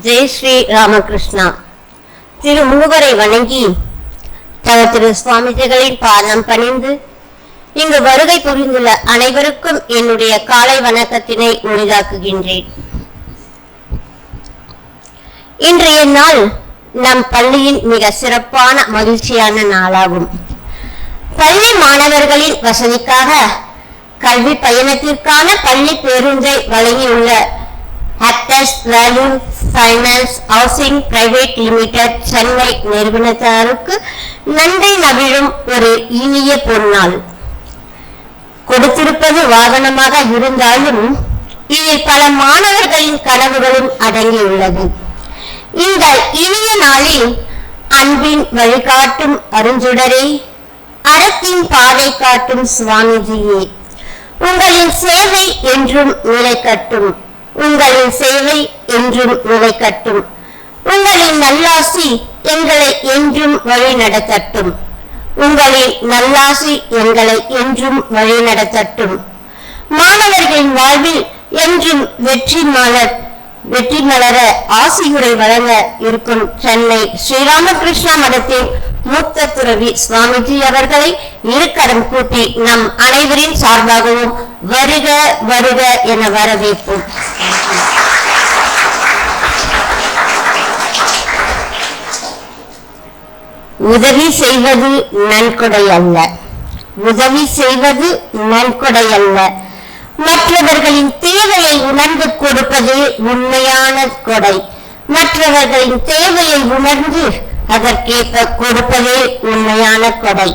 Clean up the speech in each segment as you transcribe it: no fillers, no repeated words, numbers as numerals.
ஜெய் ஸ்ரீ ராமகிருஷ்ணா. திருமுகரை வணங்கி தவ திரு சுவாமிஜிகளின் பாதம் பணிந்து இங்கு வருகை புரிந்துள்ள அனைவருக்கும் என்னுடைய காலை வணக்கத்தினை உரிதாக்குகின்றேன். இன்றைய நாள் நம் பள்ளியின் மிக சிறப்பான மகிழ்ச்சியான நாளாகும். பள்ளி மாணவர்களின் வசதிக்காக கல்வி பயணத்திற்கான பள்ளி பேருந்தை வழங்கியுள்ள Aptus Value Finance Housing Private limited Chennai நிறுவனத்தாருக்கு நன்றி நவிழும் ஒரு இனிய பொருநாள். கொடுத்திருப்பது வாகனமாக இருந்தாலும் இதில் பல மாணவர்களின் கனவுகளும் அடங்கியுள்ளது. இந்த இனிய நாளில் அன்பின் வழிகாட்டும் அருஞ்சுடரே, அறத்தின் பாதை காட்டும் சுவாமிஜியே, உங்களின் சேவை என்றும் நிலைக்கட்டும். உங்களின் சேவை என்றும் நிலைக்கட்டும். உங்களின் நல்லாசி எங்களை என்றும் வழி நடத்தட்டும். உங்களின் நல்லாசி எங்களை என்றும் வழி நடத்தட்டும். மாணவர்களின் வாழ்வில் என்றும் வெற்றி மலர ஆசியுரை வழங்க இருக்கும் சென்னை ஸ்ரீராமகிருஷ்ணா மடத்தின் மூத்த துறவி சுவாமிஜி அவர்களை இருக்கரம் கூட்டி நம் அனைவரின் சார்பாகவும் வருக வருக என வரவேற்போம். உதவி செய்வது நன்கொடை அல்ல. உதவி செய்வது நன்கொடை அல்ல. மற்றவர்களின் தேவையை உணர்ந்து கொடுப்பது உண்மையான கொடை. மற்றவர்களின் தேவையை உணர்ந்து அதற்கேற்ப கொடுப்பதே உண்மையான கொடை.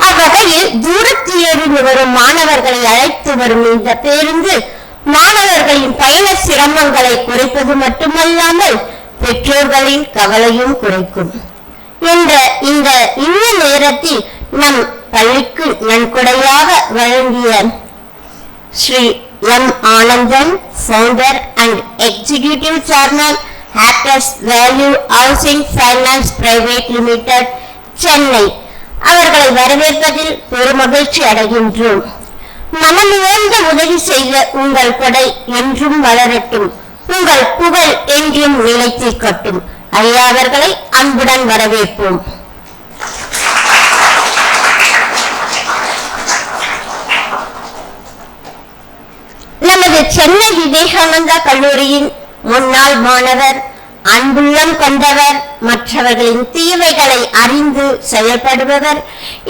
அவ்வகையில் தூரத்திலிருந்து வரும் மாணவர்களை அழைத்து வரும் இந்த பேருந்து மாணவர்களின் பயண சிரமங்களை குறைப்பது மட்டுமல்லாமல் பெற்றோர்களின் கவலையும் குறைக்கும் என்ற இந்த இனிய நேரத்தில் நம் பள்ளிக்கு நன்கொடையாக வழங்கிய Shri M Anandan, founder and executive chairman, Aptus value housing finance private limited Chennai அவர்களை வரவேற்பதில் பெருமகிழ்ச்சி அடைகின்றோம். மனமுவந்த உதவி செய்த உங்கள் கொடை என்றும் வளரட்டும். உங்கள் புகழ் என்றும் நிலைத்திருக்கட்டும். ஐயா அவர்களை அன்புடன் வரவேற்போம். நமது சென்னை விவேகானந்தா கல்லூரியின் முன்னாள் மாணவர், அன்புள்ளம் கொண்டவர், மற்றவர்களின் தேவைகளை அறிந்து செயல்படுபவர்,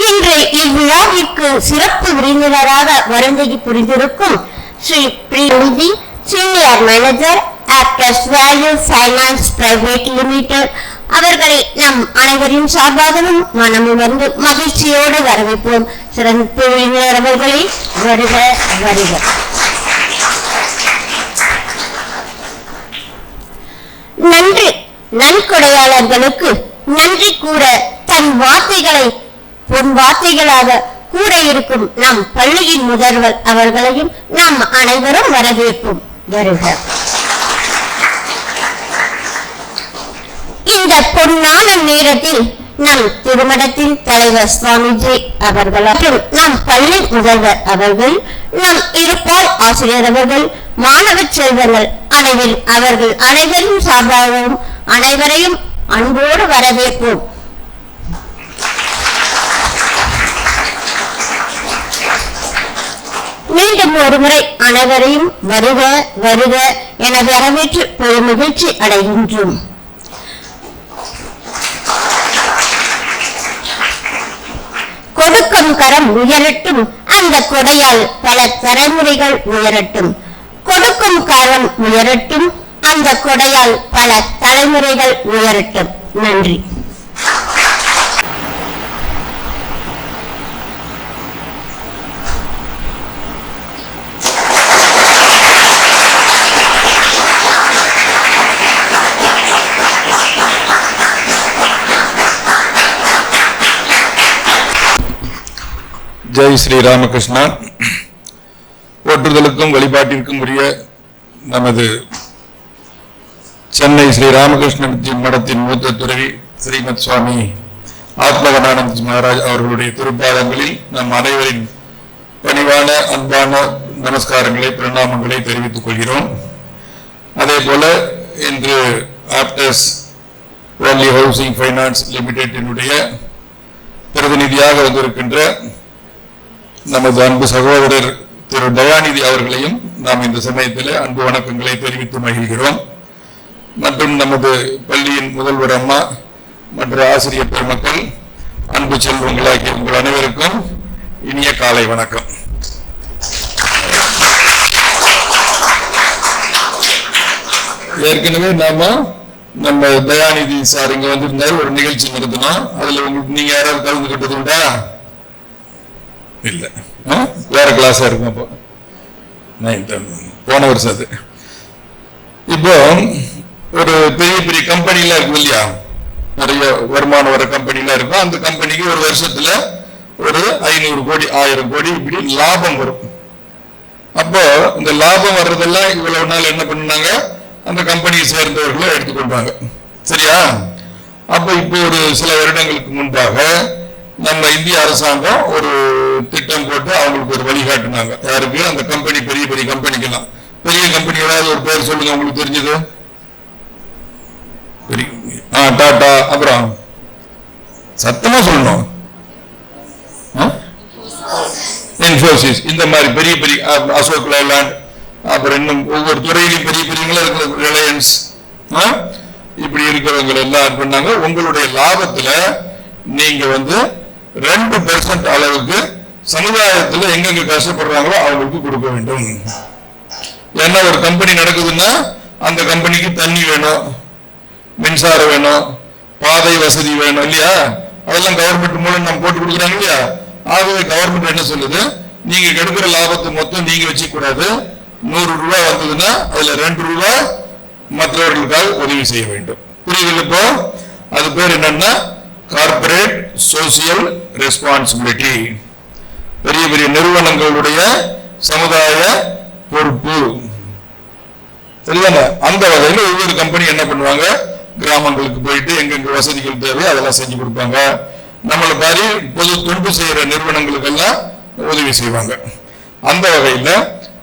இன்று இவ்விழாவிற்கு சிறப்பு விருந்தினராக வருகை புரிந்திருக்கும் Shri Prinidhi, senior manager, Aptus Value Finance private Limited அவர்களை நம் அனைவரின் சார்பாகவும் மனமுவந்து மகிழ்ச்சியோடு வரவேற்போம். சிறப்பு விருந்தினர் அவர்களை வருக வருக. நன்றி. நன்கொடையாளர்களுக்கு நன்றி கூற தன் வார்த்தைகளை பொன் வார்த்தைகளாக கூற இருக்கும் நம் பள்ளியின் முதல்வர் அவர்களையும் நாம் அனைவரும் வரவேற்போம். வருக. இந்த பொன்னான நேரத்தில் நம் திருமணத்தின் தலைவர் சுவாமிஜி அவர்கள் மற்றும் நம் பள்ளி முதல்வர் அவர்கள், நம் இருப்பால் ஆசிரியர் அவர்கள், மாணவ செல்வங்கள் அவர்கள் அனைவரும் சார்பாகவும் அனைவரையும் அன்போடு வரவேற்போம். மீண்டும் ஒருமுறை அனைவரையும் வருக வருக என வரவேற்று பெரும் மகிழ்ச்சி அடைகின்றோம். கொடுக்கும் கரம் உயரட்டும். அந்த கொடையால் பல தலைமுறைகள் உயரட்டும். கொடுக்கும் கரம் உயரட்டும். அந்த கொடையால் பல தலைமுறைகள் உயரட்டும். நன்றி. ஜெய் ஸ்ரீ ராமகிருஷ்ணா. போற்றுதலுக்கும் வழிபாட்டிற்கும் உரிய நமது சென்னை ஸ்ரீ ராமகிருஷ்ண மடத்தின் மூத்த துறவி ஸ்ரீமத் சுவாமி ஆத்மகனானந்த மகாராஜ் அவர்களுடைய திருப்பாதங்களில் நம் அனைவரின் பணிவான அன்பான நமஸ்காரங்களை பிரணாமங்களை தெரிவித்துக் கொள்கிறோம். அதே போல இன்று ஆப்டஸ் வேலி ஹவுசிங் ஃபைனான்ஸ் லிமிடெடினுடைய பிரதிநிதியாக வந்திருக்கின்ற நமது அன்பு சகோதரர் திரு தயாநிதி அவர்களையும் நாம் இந்த சமயத்தில் அன்பு வணக்கங்களை தெரிவித்து மகிழ்கிறோம். மற்றும் நமது பள்ளியின் முதல்வர் அம்மா மற்ற ஆசிரியர் பெருமக்கள், அன்பு செல்வங்களாகிய உங்கள் அனைவருக்கும் இனிய காலை வணக்கம். ஏற்கனவே நம்ம தயாநிதி சார் இங்க வந்திருந்தாரு, ஒரு நிகழ்ச்சி நடத்தினோம். அதுல உங்களுக்கு நீங்க யாராவது கலந்துகிட்டது உண்டா? இல்ல, வேற கிளாஸா இருக்கும். அப்போ போன வருஷம் அது. இப்போ ஒரு பெரிய பெரிய கம்பெனிலாம் இருக்கும் இல்லையா, நிறைய வருமானம் வர கம்பெனிலாம் இருக்கும். அந்த கம்பெனிக்கு ஒரு வருஷத்துல ஒரு 500 கோடி 1000 கோடி இப்படி லாபம் வரும். அப்போ இந்த லாபம் வர்றதெல்லாம் இவ்வளவு நாள் என்ன பண்ணாங்க, அந்த கம்பெனியை சேர்ந்தவர்களை எடுத்துக்கொண்டாங்க. சரியா? அப்ப இப்போ ஒரு சில வருடங்களுக்கு முன்பாக நம்ம இந்திய அரசாங்கம் ஒரு திட்டம் போட்டு அவங்களுக்கு ஒரு வழிகாட்டினாங்க. யாருக்கு? அந்த கம்பெனி, பெரிய பெரிய கம்பெனிக்கெல்லாம். பெரிய கம்பெனி ஏதாவது ஒரு பேர் சொல்லுங்க உங்களுக்கு தெரிஞ்சது. டாடா, அப்புறம் சத்தமா சொல்லணும், இன்ஃபோசிஸ், இந்த மாதிரி பெரிய பெரிய, அசோக் லேலாண்ட், அப்புறம் இன்னும் ஒவ்வொரு துறையிலும் பெரிய பெரியவங்களா இருக்கிற ரிலையன்ஸ், இப்படி இருக்கிறவங்க எல்லாம் பண்ணாங்க. உங்களுடைய லாபத்துல நீங்க 2% அளவுக்கு சமுதாயத்தில் எங்கெங்க கஷ்டப்படுறாங்களோ அவங்களுக்கு கொடுக்க வேண்டும். ஏன்னா ஒரு கம்பெனி நடக்குதுன்னா அந்த கம்பெனிக்கு தண்ணி வேணும், மின்சாரம் வேணும், பாதை வசதி வேணும் இல்லையா? அதெல்லாம் கவர்மெண்ட் மூலம் நம்ம போட்டு கொடுக்குறாங்க இல்லையா? ஆகவே கவர்மெண்ட் என்ன சொல்லுது, நீங்க கெடுக்கிற லாபத்தை மொத்தம் நீங்க வச்சுக்க கூடாது. 100 ரூபாய் வந்ததுன்னா அதுல 2 ரூபாய் மற்றவர்களுக்காக உதவி செய்ய வேண்டும். புரியுது? இப்போ அது பேர் என்னன்னா கார்பரேட் சோசியல் ரெஸ்பான்சிபிலிட்டி. பெரிய பெரிய நிறுவனங்களுடைய சமுதாய பொறுப்பு. சரிதானே? அந்த வகையில் ஒவ்வொரு கம்பெனி என்ன பண்ணுவாங்க, கிராமங்களுக்கு போயிட்டு எங்கெங்க வசதிகள் தேவை அதெல்லாம் செஞ்சு கொடுப்பாங்க. நம்மளை மாதிரி பொது தொண்டு செய்யற நிறுவனங்களுக்கெல்லாம் உதவி செய்வாங்க. அந்த வகையில்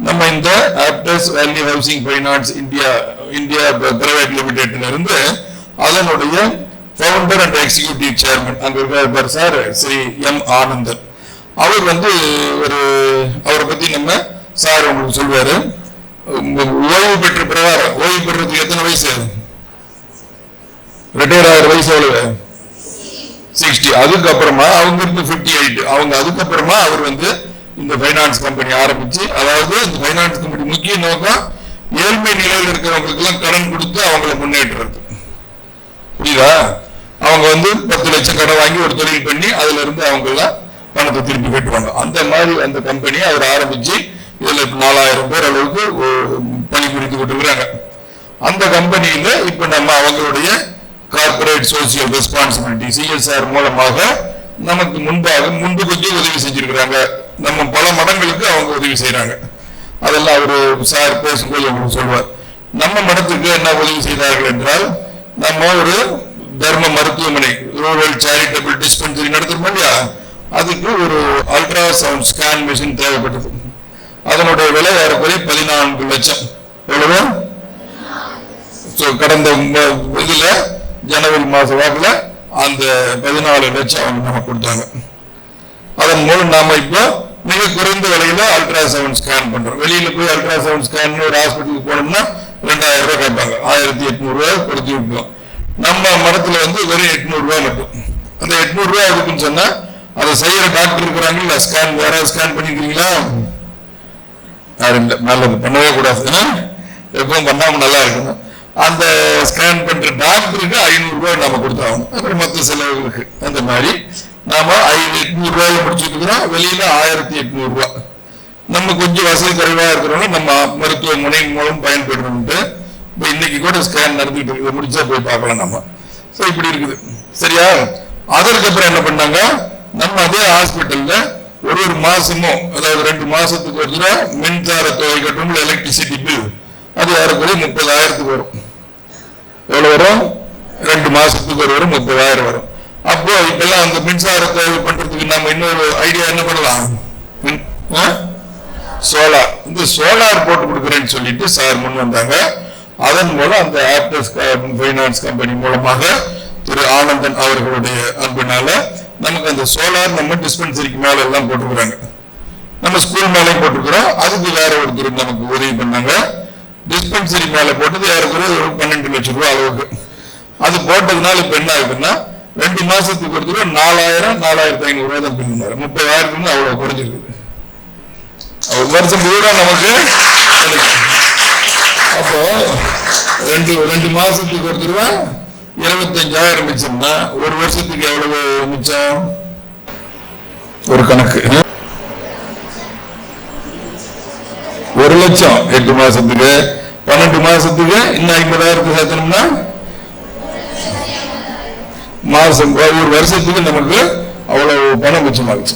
நம்ம இந்த ஆப்டஸ் வேலி ஹவுசிங் ஃபைனான்ஸ் இந்தியா பிரைவேட் லிமிடெட்ல இருந்து அதனுடைய ஃபவுண்டர் அண்ட் எக்ஸிகியூட்டிவ் சேர்மன் அங்க இருக்கார் சார், ஸ்ரீ எம் ஆனந்தன். அவர் அவரை பத்தி நம்ம சார் உங்களுக்கு சொல்வாரு. ஓய்வு பெற்ற பிரகாரம், ஓய்வு பெற்றதுக்கு எத்தனை வயசு, ரிட்டையர் ஆகிற வயசு எவ்வளவு, 60. அதுக்கப்புறமா அவங்க இருந்து 58. அவங்க அதுக்கப்புறமா அவர் இந்த பைனான்ஸ் கம்பெனி ஆரம்பிச்சு, அதாவது இந்த பைனான்ஸ் கம்பெனி முக்கிய நோக்கம் ஏழ்மை நிலையில் இருக்கிறவங்களுக்கு எல்லாம் கடன் கொடுத்து அவங்களை முன்னேற்றுறது. புரியுதா? அவங்க 10 லட்சம் கடன் வாங்கி ஒரு தொழில் பண்ணி அதுல இருந்து அவங்க எல்லாம் பணத்தை திருப்பி கட்டுவாங்க. அந்த மாதிரி அந்த கம்பெனியை அவர் ஆரம்பிச்சு இதுல 4000 பேர் அளவுக்கு பணிபுரிந்து கொண்டிருக்கிறாங்க. அந்த கம்பெனியில இப்ப நம்ம அவங்களுடைய கார்பரேட் சோசியல் ரெஸ்பான்சிபிலிட்டி CSR மூலமாக நமக்கு முன்பு கொஞ்சம் உதவி செஞ்சிருக்கிறாங்க. நம்ம பல மடங்களுக்கு அவங்க உதவி செய்யறாங்க. அதெல்லாம் அவரு சார் பேசும்போது உங்களுக்கு சொல்வார். நம்ம மடத்துக்கு என்ன உதவி செய்தார்கள் என்றால், நம்ம ஒரு தர்ம மருத்துவமனை, ரூரல் சேரிட்டபிள் டிஸ்பென்சரி நடத்துறோம் இல்லையா, அதுக்கு ஒரு அல்ட்ராசவுண்ட் ஸ்கேன் மிஷின் தேவைப்பட்டது. அதனுடைய விலை ஏறக்குறைய 14 லட்சம். எவ்வளவு? கடந்த இதுல ஜனவரி மாச வாக்குல அந்த 14 லட்சம் அவங்க நம்ம கொடுத்தாங்க. அதன் மூலம் நாம இப்போ மிக குறைந்த விலையில அல்ட்ராசவுண்ட் ஸ்கேன் பண்றோம். வெளியில போய் அல்ட்ராசவுண்ட் ஸ்கேன் ஒரு ஹாஸ்பிட்டலுக்கு போனோம்னா 2000 ரூபாய் கேட்பாங்க, 1800 ரூபாய் கொடுத்து விட்டுருவோம். நம்ம மரத்துல வெறும் 800 ரூபாய் மட்டும். அந்த 800 ரூபாய் இருக்குன்னு சொன்னா அதை செய்யற டாக்டர் இருக்கிறாங்கல்ல, ஸ்கேன் வேற ஸ்கேன் பண்ணிக்கிறீங்களா? யாரும் இல்லை, நல்லது, பண்ணவே கூடாது, எப்பவும் பண்ணாம நல்லா இருக்கணும். அந்த ஸ்கேன் பண்ற டாக்டருக்கு 500 ரூபாய் நாம கொடுத்தாகணும். அப்புறம் மற்ற செலவுகளுக்கு அந்த மாதிரி நாம 800 ரூபாயில முடிச்சுட்டு இருக்கிறோம். வெளியில 1800 ரூபாய். நம்ம கொஞ்சம் வசதி குறைவா இருக்கிறவங்க நம்ம மருத்துவமனை மூலம் பயன்படுறோம்ட்டு இப்போ இன்னைக்கு கூட ஸ்கேன் நடந்துட்டு இருக்கு, முடிச்சா போய் பார்க்கலாம் நம்ம. இப்படி இருக்குது. சரியா? அதற்கப்புறம் என்ன பண்ணாங்க, நம்ம அதே ஹாஸ்பிட்டல்ல ஒரு மாசமும், அதாவது 2 மாசத்துக்கு ஒரு தடவை மின்சார தொகை கட்டணும், எலக்ட்ரிசிட்டி பில், அது ஏறக்குறைய 30,000 வரும். எவ்வளவு வரும்? 2 மாசத்துக்கு ஒரு 30,000 வரும். அப்போ இப்பெல்லாம் அந்த மின்சார தொகை பண்றதுக்கு நம்ம இன்னொரு ஐடியா என்ன பண்ணலாம், சோலார். இந்த சோலார் போட்டு கொடுக்குறேன்னு சொல்லிட்டு சார் முன் வந்தாங்க. அதன் மூலம் அந்த ஆப்டஸ் ஃபைனான்ஸ் கம்பெனி மூலமாக திரு ஆனந்தன் அவர்களுடைய அன்பினால நமக்கு அந்த சோலார் நம்ம டிஸ்பென்சரிக்கு மேல எல்லாம் போட்டுக்கிறாங்க. நம்ம ஸ்கூல் மேலே போட்டுக்கிறோம். அதுக்கு வேற ஒருத்தர் நமக்கு உதவி பண்ணாங்க. டிஸ்பென்சரி மேல போட்டது யாருக்கு ஒரு 12 லட்சம் ரூபாய் அளவுக்கு. அது போட்டதுனால இப்ப என்ன ஆகுதுன்னா 2 மாசத்துக்கு ஒரு தடவை 4,500 ரூபாய் தான் பின்னாரு. 30,000 அவ்வளவு குறைஞ்சிருக்கு. ஒரு வருஷம் கூட நமக்கு. அப்போ 2 மாசத்துக்கு ஒரு தடவை 25,000 மிச்சம்னா ஒரு வருஷத்துக்கு எவ்வளவு மிச்சம்? ஒரு கணக்கு 1 லட்சம். 8 மாசத்துக்கு 12 மாசத்துக்கு இன்னும் 50,000 சேர்த்தணும்னா மாசம் ஒரு வருஷத்துக்கு நமக்கு அவ்வளவு பணம் மிச்சமாகுச்சு.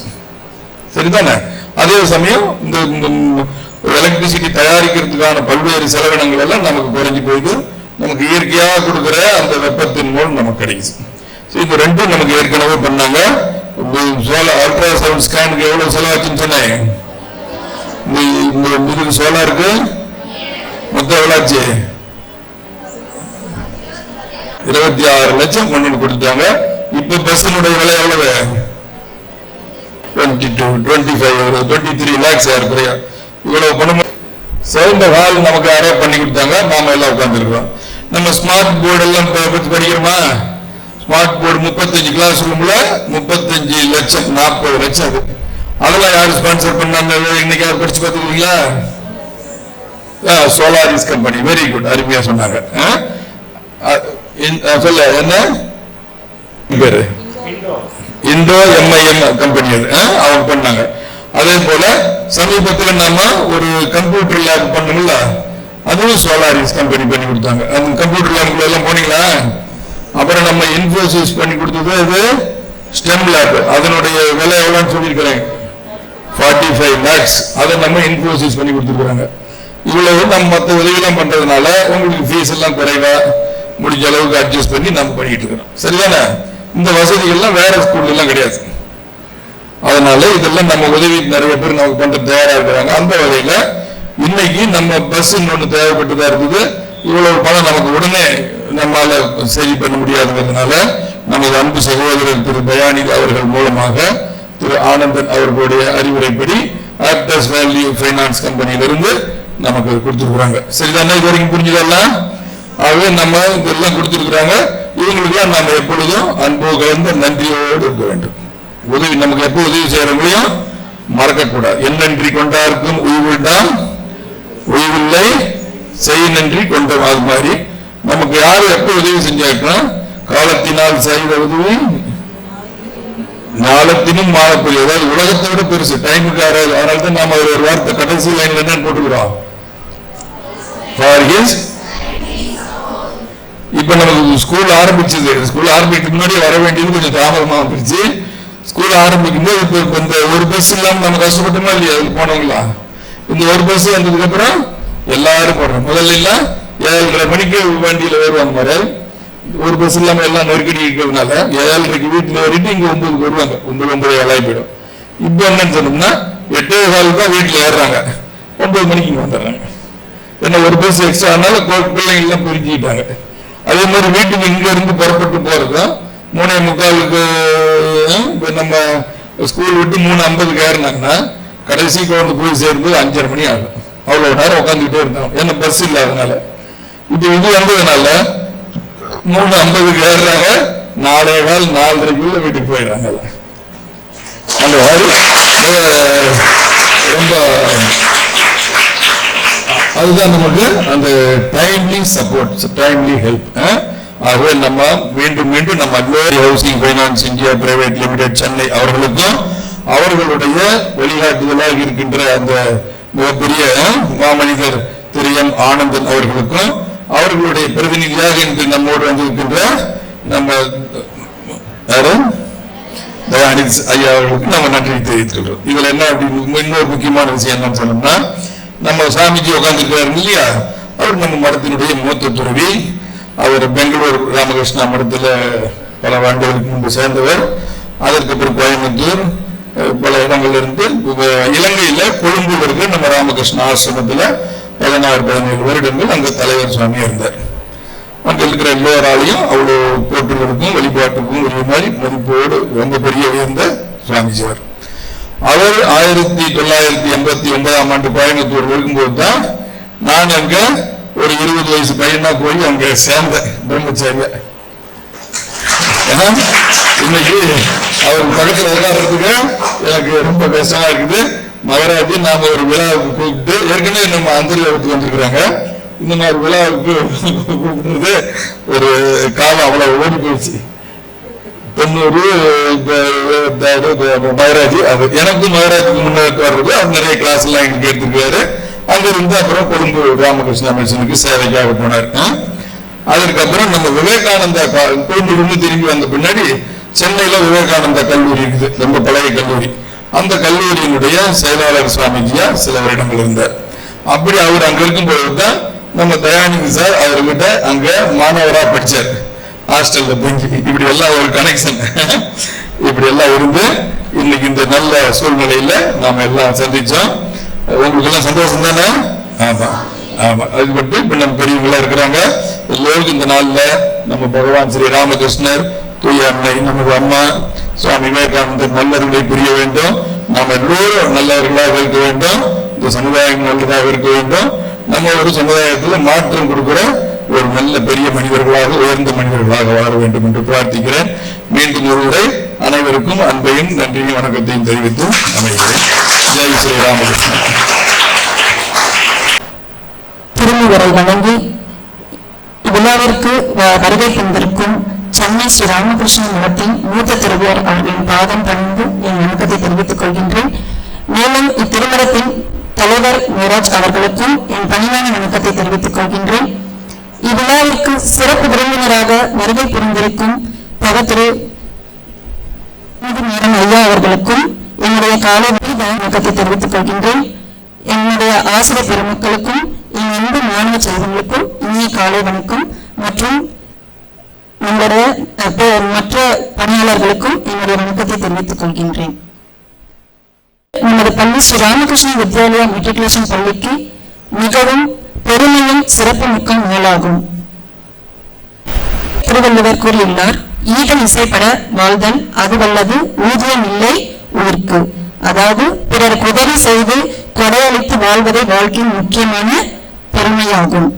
சரிதானே? அதே சமயம் இந்த எலக்ட்ரிசிட்டி தயாரிக்கிறதுக்கான பல்வேறு செலவினங்கள் எல்லாம் நமக்கு குறைஞ்சி போயிட்டு நமக்கு இயற்கையாக கொடுக்குற அந்த வெப்பத்தின் மூலம் நமக்கு கிடைக்குது. இந்த ரெண்டும் நமக்கு ஏற்கனவே பண்ணாங்க. அல்ட்ரா சவுண்ட் ஸ்கேனுக்கு எவ்வளவு செலவாச்சுன்னு சொன்னேன். இந்த சோலாருக்கு மொத்தம் எவ்வளாச்சு? 26 லட்சம் கொண்டு கொடுத்தாங்க. இப்ப பஸ்ஸினுடைய விலை எவ்வளவு? 23 lakhs ஏறக்குறைய. இவ்வளவு பணம் சிறந்த ஹால் நமக்கு அரேஞ்ச் பண்ணி கொடுத்தாங்க. நாம எல்லாம் உட்கார்ந்து இருக்கிறோம். நம்ம ஸ்மார்ட் போர்டு எல்லாம் பத்தி படிக்கிறோமா? ஸ்மார்ட் போர்டு 35 கிளாஸ் ரூம்ல 35 லட்சம் 40 லட்சம். அது அதெல்லாம் யாரு ஸ்பான்சர் பண்ணாங்க? இன்னைக்கு யார் படிச்சு பார்த்துருக்கீங்களா? Solaris company. வெரி குட், அருமையா சொன்னாங்க. சொல்ல என்ன பேரு? Indo MIM company. அது அவங்க பண்ணாங்க. அதே போல சமீபத்தில் நாம ஒரு கம்ப்யூட்டர் லேப் பண்ணோம்ல, அதுவும் சோலாரிஸ் கம்பெனி பண்ணி கொடுத்தாங்க. அந்த கம்ப்யூட்டர் லேப்ல எல்லாம் போனீங்களா? அப்புறம் நம்ம இன்ஃபோசிஸ் பண்ணி கொடுத்தது இது ஸ்டெம் லேப். அதனுடைய விலை எவ்வளவுன்னு சொல்லியிருக்கிறேன், 45 lakhs. அதை நம்ம இன்ஃபோசிஸ் பண்ணி கொடுத்துருக்காங்க. இவ்வளவு நம்ம மற்ற உதவியெல்லாம் பண்றதுனால உங்களுக்கு ஃபீஸ் எல்லாம் குறைவா முடிஞ்ச அளவுக்கு அட்ஜஸ்ட் பண்ணி நம்ம பண்ணிட்டு இருக்கிறோம். சரிதானே? இந்த வசதிகள்லாம் வேற ஸ்கூல்ல எல்லாம் கிடையாது. அதனால இதெல்லாம் நம்ம உதவி நிறைய பேர் நமக்கு பண்ற தயாரா இருக்கிறாங்க. அந்த வகையில இன்னைக்கு நம்ம பஸ் ஒன்று தேவைப்பட்டுதான் இருக்குது. இவ்வளவு பணம் நமக்கு உடனே நம்மால சரி பண்ண முடியாதுங்கிறதுனால நமது அன்பு சகோதரர் திரு தயாநிதி அவர்கள் மூலமாக திரு ஆனந்தன் அவர்களுடைய அறிவுரைப்படி ஆக்டர்ஸ் வேல்யூ ஃபைனான்ஸ் கம்பெனியிலிருந்து நமக்கு கொடுத்துருக்குறாங்க. சரிதானே? இது வரைக்கும் புரிஞ்சுதெல்லாம்? ஆகவே நம்ம இதெல்லாம் கொடுத்துருக்குறாங்க. இவங்களுக்கெல்லாம் நம்ம எப்பொழுதும் அன்பு கலந்த நன்றியோடு இருக்க வேண்டும். உதவி நமக்கு எப்போ உதவி செய்யறவங்களையும் மறக்கக்கூடாது. என் நன்றி கொண்டாருக்கும் உய்வுண்டால் உய்வில்லை, செய் நன்றி கொண்ட. அது மாதிரி நமக்கு யாரு எப்ப உதவி செஞ்சாருன்னா, காலத்தினால் செய்த உதவி ஞாலத்தினும் மாறக்கூடிய, அதாவது உலகத்தை விட பெருசு. டைமுக்கு ஆறாது. அதனால தான் நாம ஒரு வார்த்தை கடைசி லைன்ல என்ன போட்டுக்கிறோம்? இப்ப நமக்கு ஸ்கூல் ஆரம்பிச்சது. ஸ்கூல் ஆரம்பிக்கிறதுக்கு முன்னாடி வர வேண்டியது கொஞ்சம் தாமதமா வந்துருச்சு. ஸ்கூல் ஆரம்பிக்கும் போது இப்ப இந்த ஒரு பஸ் இல்லாம நம்ம கஷ்டப்பட்டோமா இல்லையா? அதுக்கு போனவங்களா? இந்த ஒரு பஸ் வந்ததுக்கு அப்புறம் எல்லாரும் போடுறோம். முதல்ல எல்லாம் 7:30 மணிக்கு வண்டியில வருவாங்க மாதிரி. ஒரு பஸ் இல்லாம எல்லாம் நெருக்கடி இருக்கிறதுனால 7:30 வீட்டுல ஏறிட்டு இங்க 9 வருவாங்க. 9:30 போயிடும். இப்ப என்னன்னு சொன்னோம்னா 8:15 தான் வீட்டுல ஏறுறாங்க. 9 மணிக்கு இங்க வந்துடுறாங்க. ஏன்னா ஒரு பஸ் எக்ஸ்ட்ரா ஆனாலும் பிள்ளைங்க எல்லாம் பிரிஞ்சுக்கிட்டாங்க. அதே மாதிரி வீட்டுக்கு இங்க இருந்து புறப்பட்டு போறதும் 3:45 நம்ம ஸ்கூல் விட்டு 3:50 ஏறினாங்கன்னா கடைசி குழந்தை போய் சேர்ந்து 5:30 மணி ஆகும். அவ்வளவு நேரம் உட்காந்துக்கிட்டே இருந்தாங்க. ஏன்னா பஸ் இல்லாதனால. இப்ப இது வந்ததுனால 3:50 ஏறுறாங்க, 4:15 4:30 வீட்டுக்கு போயிடுறாங்க. அந்த மாதிரி ரொம்ப அதுதான் நமக்கு அந்த டைம்லி சப்போர்ட், டைம்லி ஹெல்ப். ஆகவே நம்ம மீண்டும் மீண்டும் நம்ம housing finance India private limited Chennai அவர்களுக்கும் அவர்களுடைய வழிகாட்டுதலாக இருக்கின்ற அந்த மிகப்பெரிய மாமனிதர் திரு எம் ஆனந்தன் அவர்களுக்கும் அவர்களுடைய பிரதிநிதியாக இன்று நம்மோடு வந்திருக்கின்ற நம்ம தயாநிதி ஐயா அவர்களுக்கு நம்ம நன்றி தெரிவித்துக்கிறோம். இதுல என்ன அப்படின்னு இன்னொரு முக்கியமான விஷயம் என்னன்னு சொன்னோம்னா, நம்ம சாமிஜி உட்கார்ந்துருக்கிறாரு இல்லையா, அவர் நம்ம மடத்தினுடைய மூத்த துறவி. அவர் பெங்களூர் ராமகிருஷ்ணா மடத்துல பல ஆண்டுகளுக்கு முன்பு சேர்ந்தவர். அதற்கு அப்புறம் கோயம்புத்தூர் பல இடங்கள்ல இருந்து இலங்கையில கொழும்புல இருக்க நம்ம ராமகிருஷ்ண ஆசிரமத்துல 16-17 வருடங்கள் அங்க தலைவர் சுவாமி இருந்தார். அங்க இருக்கிற எல்லோராலையும் அவ்வளவு போற்றுவதற்கும் வழிபாட்டுக்கும் ஒரு மாதிரி மதிப்போடு ரொம்ப பெரிய உயர்ந்த சுவாமிஜிவர். அவர் 1989ஆம் ஆண்டு கோயம்புத்தூர் இருக்கும்போது தான் நான் அங்க ஒரு 20 வயசு பையனா போய் அங்க சேர்ந்தேன் பிரம்மச்சாரியா. இன்னைக்கு அவர் பக்கத்துல உட்கார்றதுக்கு எனக்கு ரொம்ப கஷ்டமா இருக்குது. மகராஜி நாம ஒரு விழாவுக்கு கூப்பிட்டு ஏற்கனவே நம்ம அந்தரியாவுக்கு வந்திருக்கிறாங்க. இந்த மாதிரி விழாவுக்கு கூப்பிடுறது ஒரு காலம் அவ்வளவு ஓடி போயிடுச்சு. 90 மகராஜி அது எனக்கும் மகராஜுக்கு முன்னாடி வர்றது அவர் நிறைய கிளாஸ் எல்லாம் எங்களுக்கு எடுத்துருக்காரு. அங்க இருந்து அப்புறம் கொழும்பு ராமகிருஷ்ணா மிஷனுக்கு சேவைக்காக போனார். அதற்கப்புறம் நம்ம விவேகானந்தா கொழும்புல திரும்பி வந்த பின்னாடி சென்னையில விவேகானந்தா கல்லூரி இருக்குது, ரொம்ப பழைய கல்லூரி. அந்த கல்லூரியினுடைய செயலாளர் சுவாமிஜியா சில வருடங்கள் இருந்தார். அப்படி அவர் அங்க இருக்கும் பொழுதுதான் நம்ம தயாநிதி சார் அவர்கிட்ட அங்க மாணவரா படிச்சார், ஹாஸ்டல்ல தங்கி. இப்படி எல்லாம் ஒரு கனெக்ஷன் இப்படி எல்லாம் இருந்து இன்னைக்கு இந்த நல்ல சூழ்நிலையில நாம எல்லாம் சந்திச்சோம். உங்களுக்கு எல்லாம் சந்தோஷம் தானே? ஆமா ஆமா. அது மட்டும் இப்ப நம்ம பெரியவங்களா இருக்கிறாங்க. எல்லோருக்கும் இந்த நாள்ல நம்ம பகவான் ஸ்ரீ ராமகிருஷ்ணர், தூய அன்னை, நமது அம்மா சுவாமி விவேகானந்தர் நல்லவர்களை புரிய வேண்டும். நாம் எல்லோரும் நல்லவர்களாக இருக்க வேண்டும். இந்த சமுதாயம் நல்லதாக இருக்க வேண்டும். நம்ம ஒரு சமுதாயத்துல மாற்றம் கொடுக்கிற ஒரு நல்ல பெரிய மனிதர்களாக, உயர்ந்த மனிதர்களாக வாழ வேண்டும் என்று பிரார்த்திக்கிறேன். மீண்டும் ஒரு முறை அனைவருக்கும் அன்பையும் நன்றியும் வணக்கத்தையும் தெரிவித்து அமைகிறேன். ஜெய் ஸ்ரீ ராமகிருஷ்ணன். திருமுறை வழங்கி விழாவிற்கு வருகை தந்திருக்கும் சென்னை ஸ்ரீ ராமகிருஷ்ணன் மடத்தின் மூத்த துறவியர் அவர்களின் பாதம் பணிந்து என் வணக்கத்தை தெரிவித்துக் கொள்கின்றேன். மேலும் இத்திருமடத்தின் தலைவர் மேராஜ் அவர்களுக்கும் என் பணிவான வணக்கத்தை தெரிவித்துக் கொள்கின்றேன். இவ்விழாவிற்கு சிறப்பு விருந்தினராக வருகை புரிந்திருக்கும் பகத்திரு ஐயா அவர்களுக்கும் என்னுடைய காலை வணக்கத்தை தெரிவித்துக் கொள்கின்றேன். என்னுடைய ஆசிரியர் பெருமக்களுக்கும் என் அன்பு மாணவ செல்வங்களுக்கும் இனிய காலை வணக்கம் மற்றும் நம்முடைய மற்ற பணியாளர்களுக்கும் என்னுடைய வணக்கத்தை தெரிவித்துக் கொள்கின்றேன். நமது பள்ளி ஸ்ரீ ராமகிருஷ்ண வித்யாலயா மெட்ரிகுலேஷன் பள்ளிக்கு மிகவும் பெருமையும் சிறப்பு மிக்க நாளாகும். திருவள்ளுவர் கூறியுள்ளார், ஈகம் இசைப்பட வாழ்தல் அது வல்லது ஊதியம் இல்லை உயிர்க்கு. அதாவது பிறருக்கு உதவி செய்து கொடையளித்து வாழ்வதே வாழ்க்கையின் முக்கியமான பெருமையாகும்.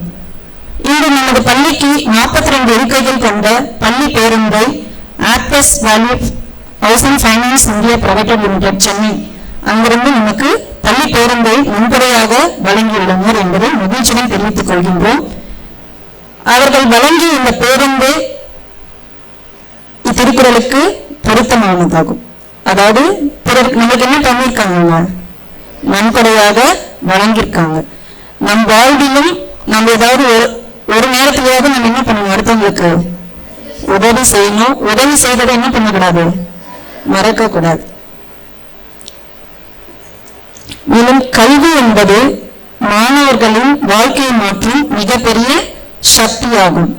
இன்று நமது பள்ளிக்கு 42 இருக்கைகள் கொண்ட பள்ளி பேருந்தை actors value housing finance India private limited Chennai அங்கிருந்து நமக்கு பள்ளி பேருந்தை முன்படையாக வழங்கியுள்ளனர் என்பதை மகிழ்ச்சியுடன் தெரிவித்துக் கொள்கின்றோம். அவர்கள் வழங்கிய இந்த பேருந்து இத்திருக்குறளுக்கு பொருத்தமானதாகும். அதாவது நமக்கு என்ன பண்ணியிருக்காங்க, நன்கொடையாக வழங்கியிருக்காங்க. நம் வாழ்விலும் நம்ம ஏதாவது ஒரு நேரத்திலேயாவது நம்ம என்ன பண்ணணும், அடுத்தவங்களுக்கு உதவி செய்யணும். உதவி செய்வதை என்ன பண்ணக்கூடாது, மறக்க கூடாது. மேலும் கல்வி என்பது மாணவர்களின் வாழ்க்கையை மாற்றும் மிகப்பெரிய சக்தியாகும்.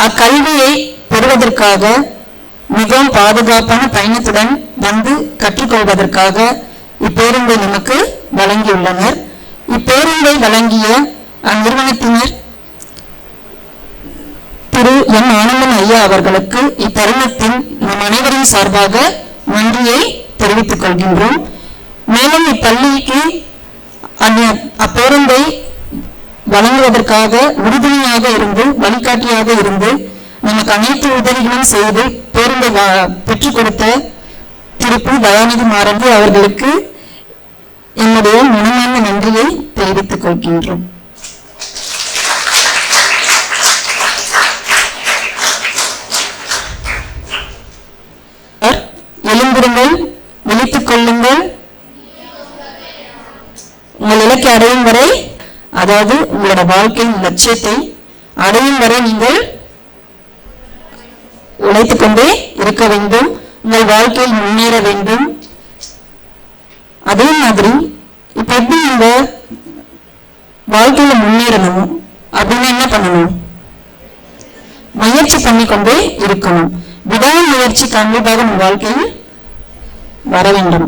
அக்கல்வியை பெறுவதற்காக மிகவும் பாதுகாப்பான பயணத்துடன் வந்து கற்றுக்கொள்வதற்காக இப்பேருந்தை நமக்கு வழங்கியுள்ளனர். இப்பேருந்தை வழங்கிய அந்நிறுவனத்தினர் திரு எம் ஆனந்தன் ஐயா அவர்களுக்கு இத்தருணத்தில் நம் அனைவரின் சார்பாக நன்றியை தெரிவித்துக் கொள்கின்றோம். மேலும் இப்பள்ளிக்கு அப்பேருந்தை வழங்குவதற்காக உறுதுணையாக இருந்து வழிகாட்டியாக இருந்து நமக்கு அனைத்து உதவிகளும் செய்து பேருந்தை பெற்றுக் கொடுத்த திரு தயாநிதி மாறன் அவர்களுக்கு என்னுடைய மனமார்ந்த நன்றியை தெரிவித்துக் கொள்கின்றோம். எழுந்திருங்கள், விழித்துக் கொள்ளுங்கள், உங்கள் இலக்கை அடையும் வரை, அதாவது உங்களோட வாழ்க்கையின் லட்சியத்தை அடையும் வரை நீங்கள் உழைத்துக் கொண்டே இருக்க வேண்டும். உங்கள் வாழ்க்கையில் முன்னேற வேண்டும். அதே மாதிரி இப்ப எப்படி நீங்க வாழ்க்கையில முன்னேறணும் அப்படின்னு என்ன பண்ணணும், முயற்சி பண்ணிக்கொண்டே இருக்கணும். விடாமுயற்சி கண்டிப்பாக நம்ம வாழ்க்கையில் வர வேண்டும்.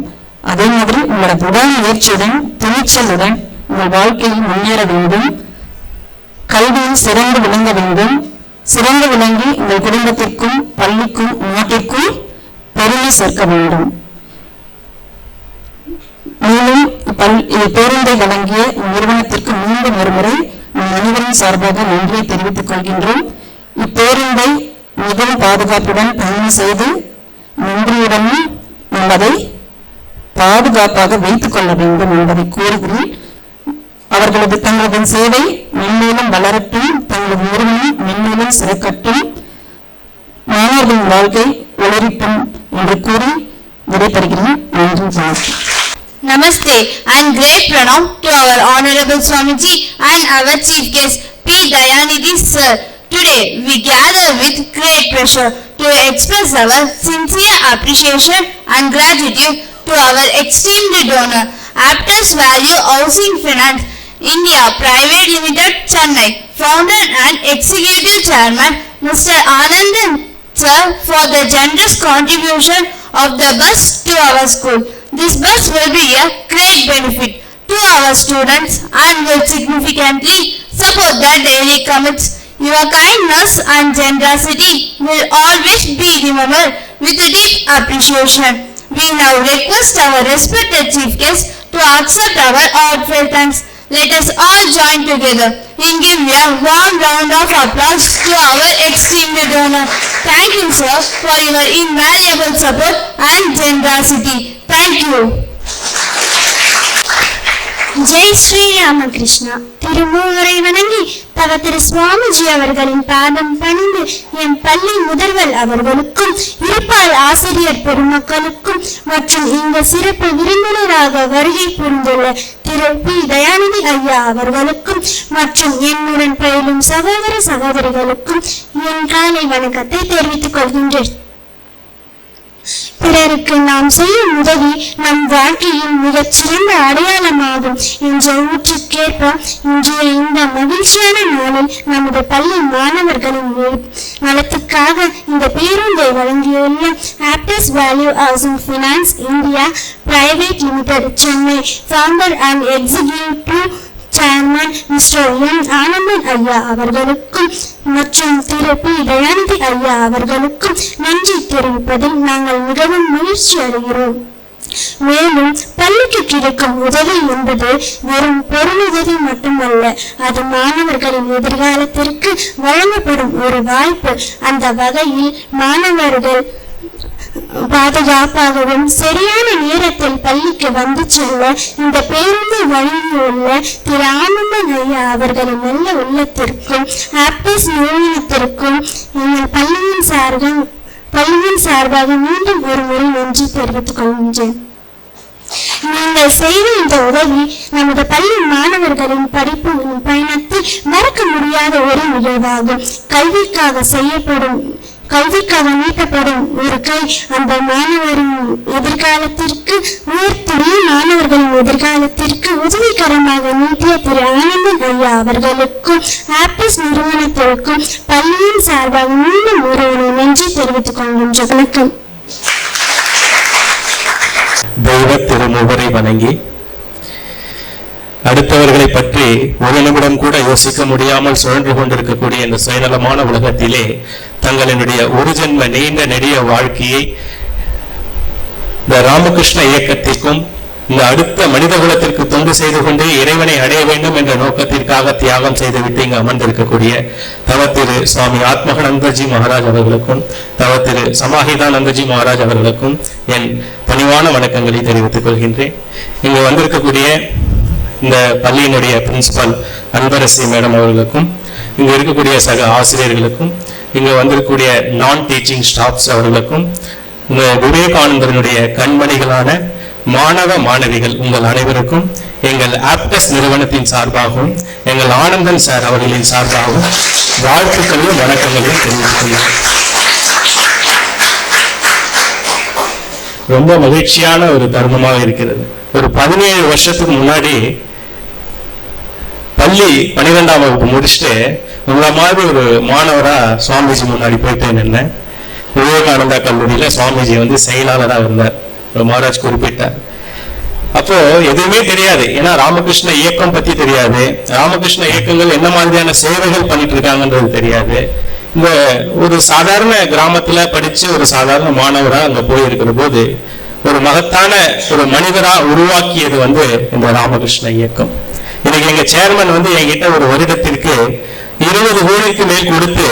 அதே மாதிரி உங்களோட விடாமுயற்சியுடன் துணிச்சலுடன் உங்கள் வாழ்க்கையில் முன்னேற வேண்டும். கல்வியில் சிறந்து விளங்க வேண்டும். சிறந்து விளங்கி உங்கள் குடும்பத்திற்கும் பள்ளிக்கும் நாட்டிற்கும் பெருமை சேர்க்க வேண்டும். மேலும் பேருந்தை வழங்கிய நிறுவனத்திற்கு மீண்டும் ஒருமுறை அனைவரின் சார்பாக நன்றியை தெரிவித்துக் கொள்கின்றோம். இப்பேருந்தை மிகவும் பாதுகாப்புடன் பயணம் செய்து நன்றியுடனும் உள்ளதை பாதுகாப்பாக வைத்துக் கொள்ள வேண்டும் என்பதை கூறுகிறேன். அவர்களது தங்களது சேவை மென்மேலும் வளரட்டும், தங்களது நிறுவனம் மென்மேலும் சிறக்கட்டும், மாணவர்களின் வாழ்க்கை ஒளிரட்டும் என்று கூறி விடைபெறுகிறேன். நன்றி. Namaste and great pranam to our Honorable Swamiji and our Chief Guest P. Dayanidhi Sir. Today we gather with great pleasure to express our sincere appreciation and gratitude to our esteemed donor, Aptus Value Housing Finance India Private Limited, Chennai, founder and executive chairman Mr. Anandan Sir for the generous contribution of the bus to our school. This bus will be a great benefit to our students and will significantly support their daily commutes. Your kindness and generosity will always be remembered with a deep appreciation. We now request our respected Chief Guest to accept our heartfelt thanks. Let us all join together and give a warm round of applause to our esteemed donor. Thank you, sir, for your invaluable support and generosity. Thank you. Jai Sri Ramakrishna. திருமூவரை வணங்கி தவ திரு சுவாமிஜி அவர்களின் பாதம் பணிந்து என் பள்ளி முதல்வர் அவர்களுக்கும் இருப்பால் ஆசிரியர் பெருமக்களுக்கும் மற்றும் இந்த சிறப்பு விருந்தினராக வருகை புரிந்துள்ள திரு பி. தயாநிதி ஐயா அவர்களுக்கும் மற்றும் என்னுடன் பயிலும் சகோதர சகோதரிகளுக்கும் என் காலை வணக்கத்தை தெரிவித்துக் கொள்கின்றேன். பிறருக்கு நாம் செய்யும் உதவி நம் வாழ்க்கையின் மிகச்சிறந்த அடையாளமாகும் என்ற ஊற்றுக்கேற்ப இன்றைய இந்த மகிழ்ச்சியான நாளில் நமது பள்ளி மாணவர்களின் நலத்துக்காக இந்த பேருந்தை வழங்கியுள்ள Aptus value housing finance India private limited, Chennai, founder and executive chairman mister M. Anandan ஐயா அவர்களுக்கும் மற்றும் திரு பி. தயாநிதி ஐயா அவர்களுக்கும் நன்றி தெரிவிப்பதில் நாங்கள் மிகவும் மகிழ்ச்சி அடைகிறோம். மேலும் பள்ளிக்கு கிடைக்கும் உதவி என்பது வெறும் பொருளுதவி மட்டுமல்ல, அது மாணவர்களின் எதிர்காலத்திற்கு வழங்கப்படும் ஒரு வாய்ப்பு. அந்த வகையில் மாணவர்கள் பாதுகாப்பாகவும் சரியான நேரத்தில் பள்ளிக்கு வந்து செல்ல இந்த பேருந்து வழங்கியுள்ள திரு ஆனந்தன் ஐயா அவர்களின் நல்ல உள்ளத்திற்கும் ஆப்டஸ் நிறுவனத்திற்கும் எங்கள் பள்ளியின் சார்பாக மீண்டும் ஒரு முறை நன்றி தெரிவித்துக் கொள்கின்றேன். நீங்கள் செய்த இந்த உதவி நமது பள்ளி மாணவர்களின் படிப்பு பயணத்தில் மறக்க முடியாத ஒரு நிகழ்வாகும். கல்விக்காக நீட்டப்படும் ஒரு கை அந்த மாணவரின் எதிர்காலத்திற்கு மாணவர்களின் எதிர்காலத்திற்கு உதவிகரமாக நீட்டிய திரு ஆனந்தன் ஐயா அவர்களுக்கும் ஆப்டஸ் நிறுவனத்திற்கும் பள்ளியின் சார்பாக மீண்டும் ஒரு நன்றி தெரிவித்துக் கொள்கின்ற வணக்கம். தெய்வ திருமுகரை வணங்கி அடுத்தவர்களை பற்றி ஒரு நிமிடம் கூட யோசிக்க முடியாமல் சுழன்று கொண்டிருக்கக்கூடிய இந்த சுயநலமான உலகத்திலே தங்களினுடைய ஒரு ஜென்ம நீண்ட நெடிய வாழ்க்கையை இந்த ராமகிருஷ்ண இயக்கத்திற்கும் இந்த அடுத்த மனித குலத்திற்கு தொண்டு செய்து கொண்டு இறைவனை அடைய வேண்டும் என்ற நோக்கத்திற்காக தியாகம் செய்துவிட்டு இங்கு அமர்ந்திருக்கக்கூடிய தவத்திரு சுவாமி ஆத்மகநந்தஜி மகாராஜ் அவர்களுக்கும் தவத்திரு சமாஹிதானந்தஜி மகாராஜ் அவர்களுக்கும் என் பணிவான வணக்கங்களை தெரிவித்துக் கொள்கின்றேன். இங்கு வந்திருக்கக்கூடிய இந்த பள்ளியினுடைய பிரின்சிபல் அன்பரசி மேடம் அவர்களுக்கும் இங்கு இருக்கக்கூடிய சக ஆசிரியர்களுக்கும் இங்கு வந்திருக்கக்கூடிய நான் டீச்சிங் ஸ்டாஃப்ஸ் அவர்களுக்கும் விவேகானந்தனுடைய கண்மணிகளான மாணவ மாணவிகள் உங்கள் அனைவருக்கும் எங்கள் ஆப்டஸ் நிறுவனத்தின் சார்பாகவும் எங்கள் ஆனந்தன் சார் அவர்களின் சார்பாகவும் வாழ்த்துக்களையும் வணக்கங்களையும் தெரிவித்துக் கொள்கிறேன். ரொம்ப மகிழ்ச்சியான ஒரு தருணமாக இருக்கிறது. ஒரு 17 வருஷத்துக்கு முன்னாடி பள்ளி 12ஆம் வகுப்பு முடிச்சுட்டு உங்களை மாதிரி ஒரு மாணவரா சுவாமிஜி முன்னாடி போயிட்டு நின்னேன். விவேகானந்தா கல்லூரியில சுவாமிஜி செயலாளராக இருந்தார். மகாராஜ் குறிப்பிட்டார். அப்போ எதுவுமே தெரியாது. ஏன்னா ராமகிருஷ்ண இயக்கம் பத்தி தெரியாது, ராமகிருஷ்ண இயக்கங்கள் என்ன மாதிரியான சேவைகள் பண்ணிட்டு இருக்காங்கன்றது தெரியாது. இந்த ஒரு சாதாரண கிராமத்துல படிச்சு ஒரு சாதாரண மாணவரா அங்க போயிருக்கிற போது ஒரு மகத்தான ஒரு மனிதரா உருவாக்கியது இந்த ராமகிருஷ்ண இயக்கம். இன்னைக்கு எங்க சேர்மன் என்கிட்ட ஒரு வருடத்திற்கு 20 கோடிக்கு மேல் கொடுத்து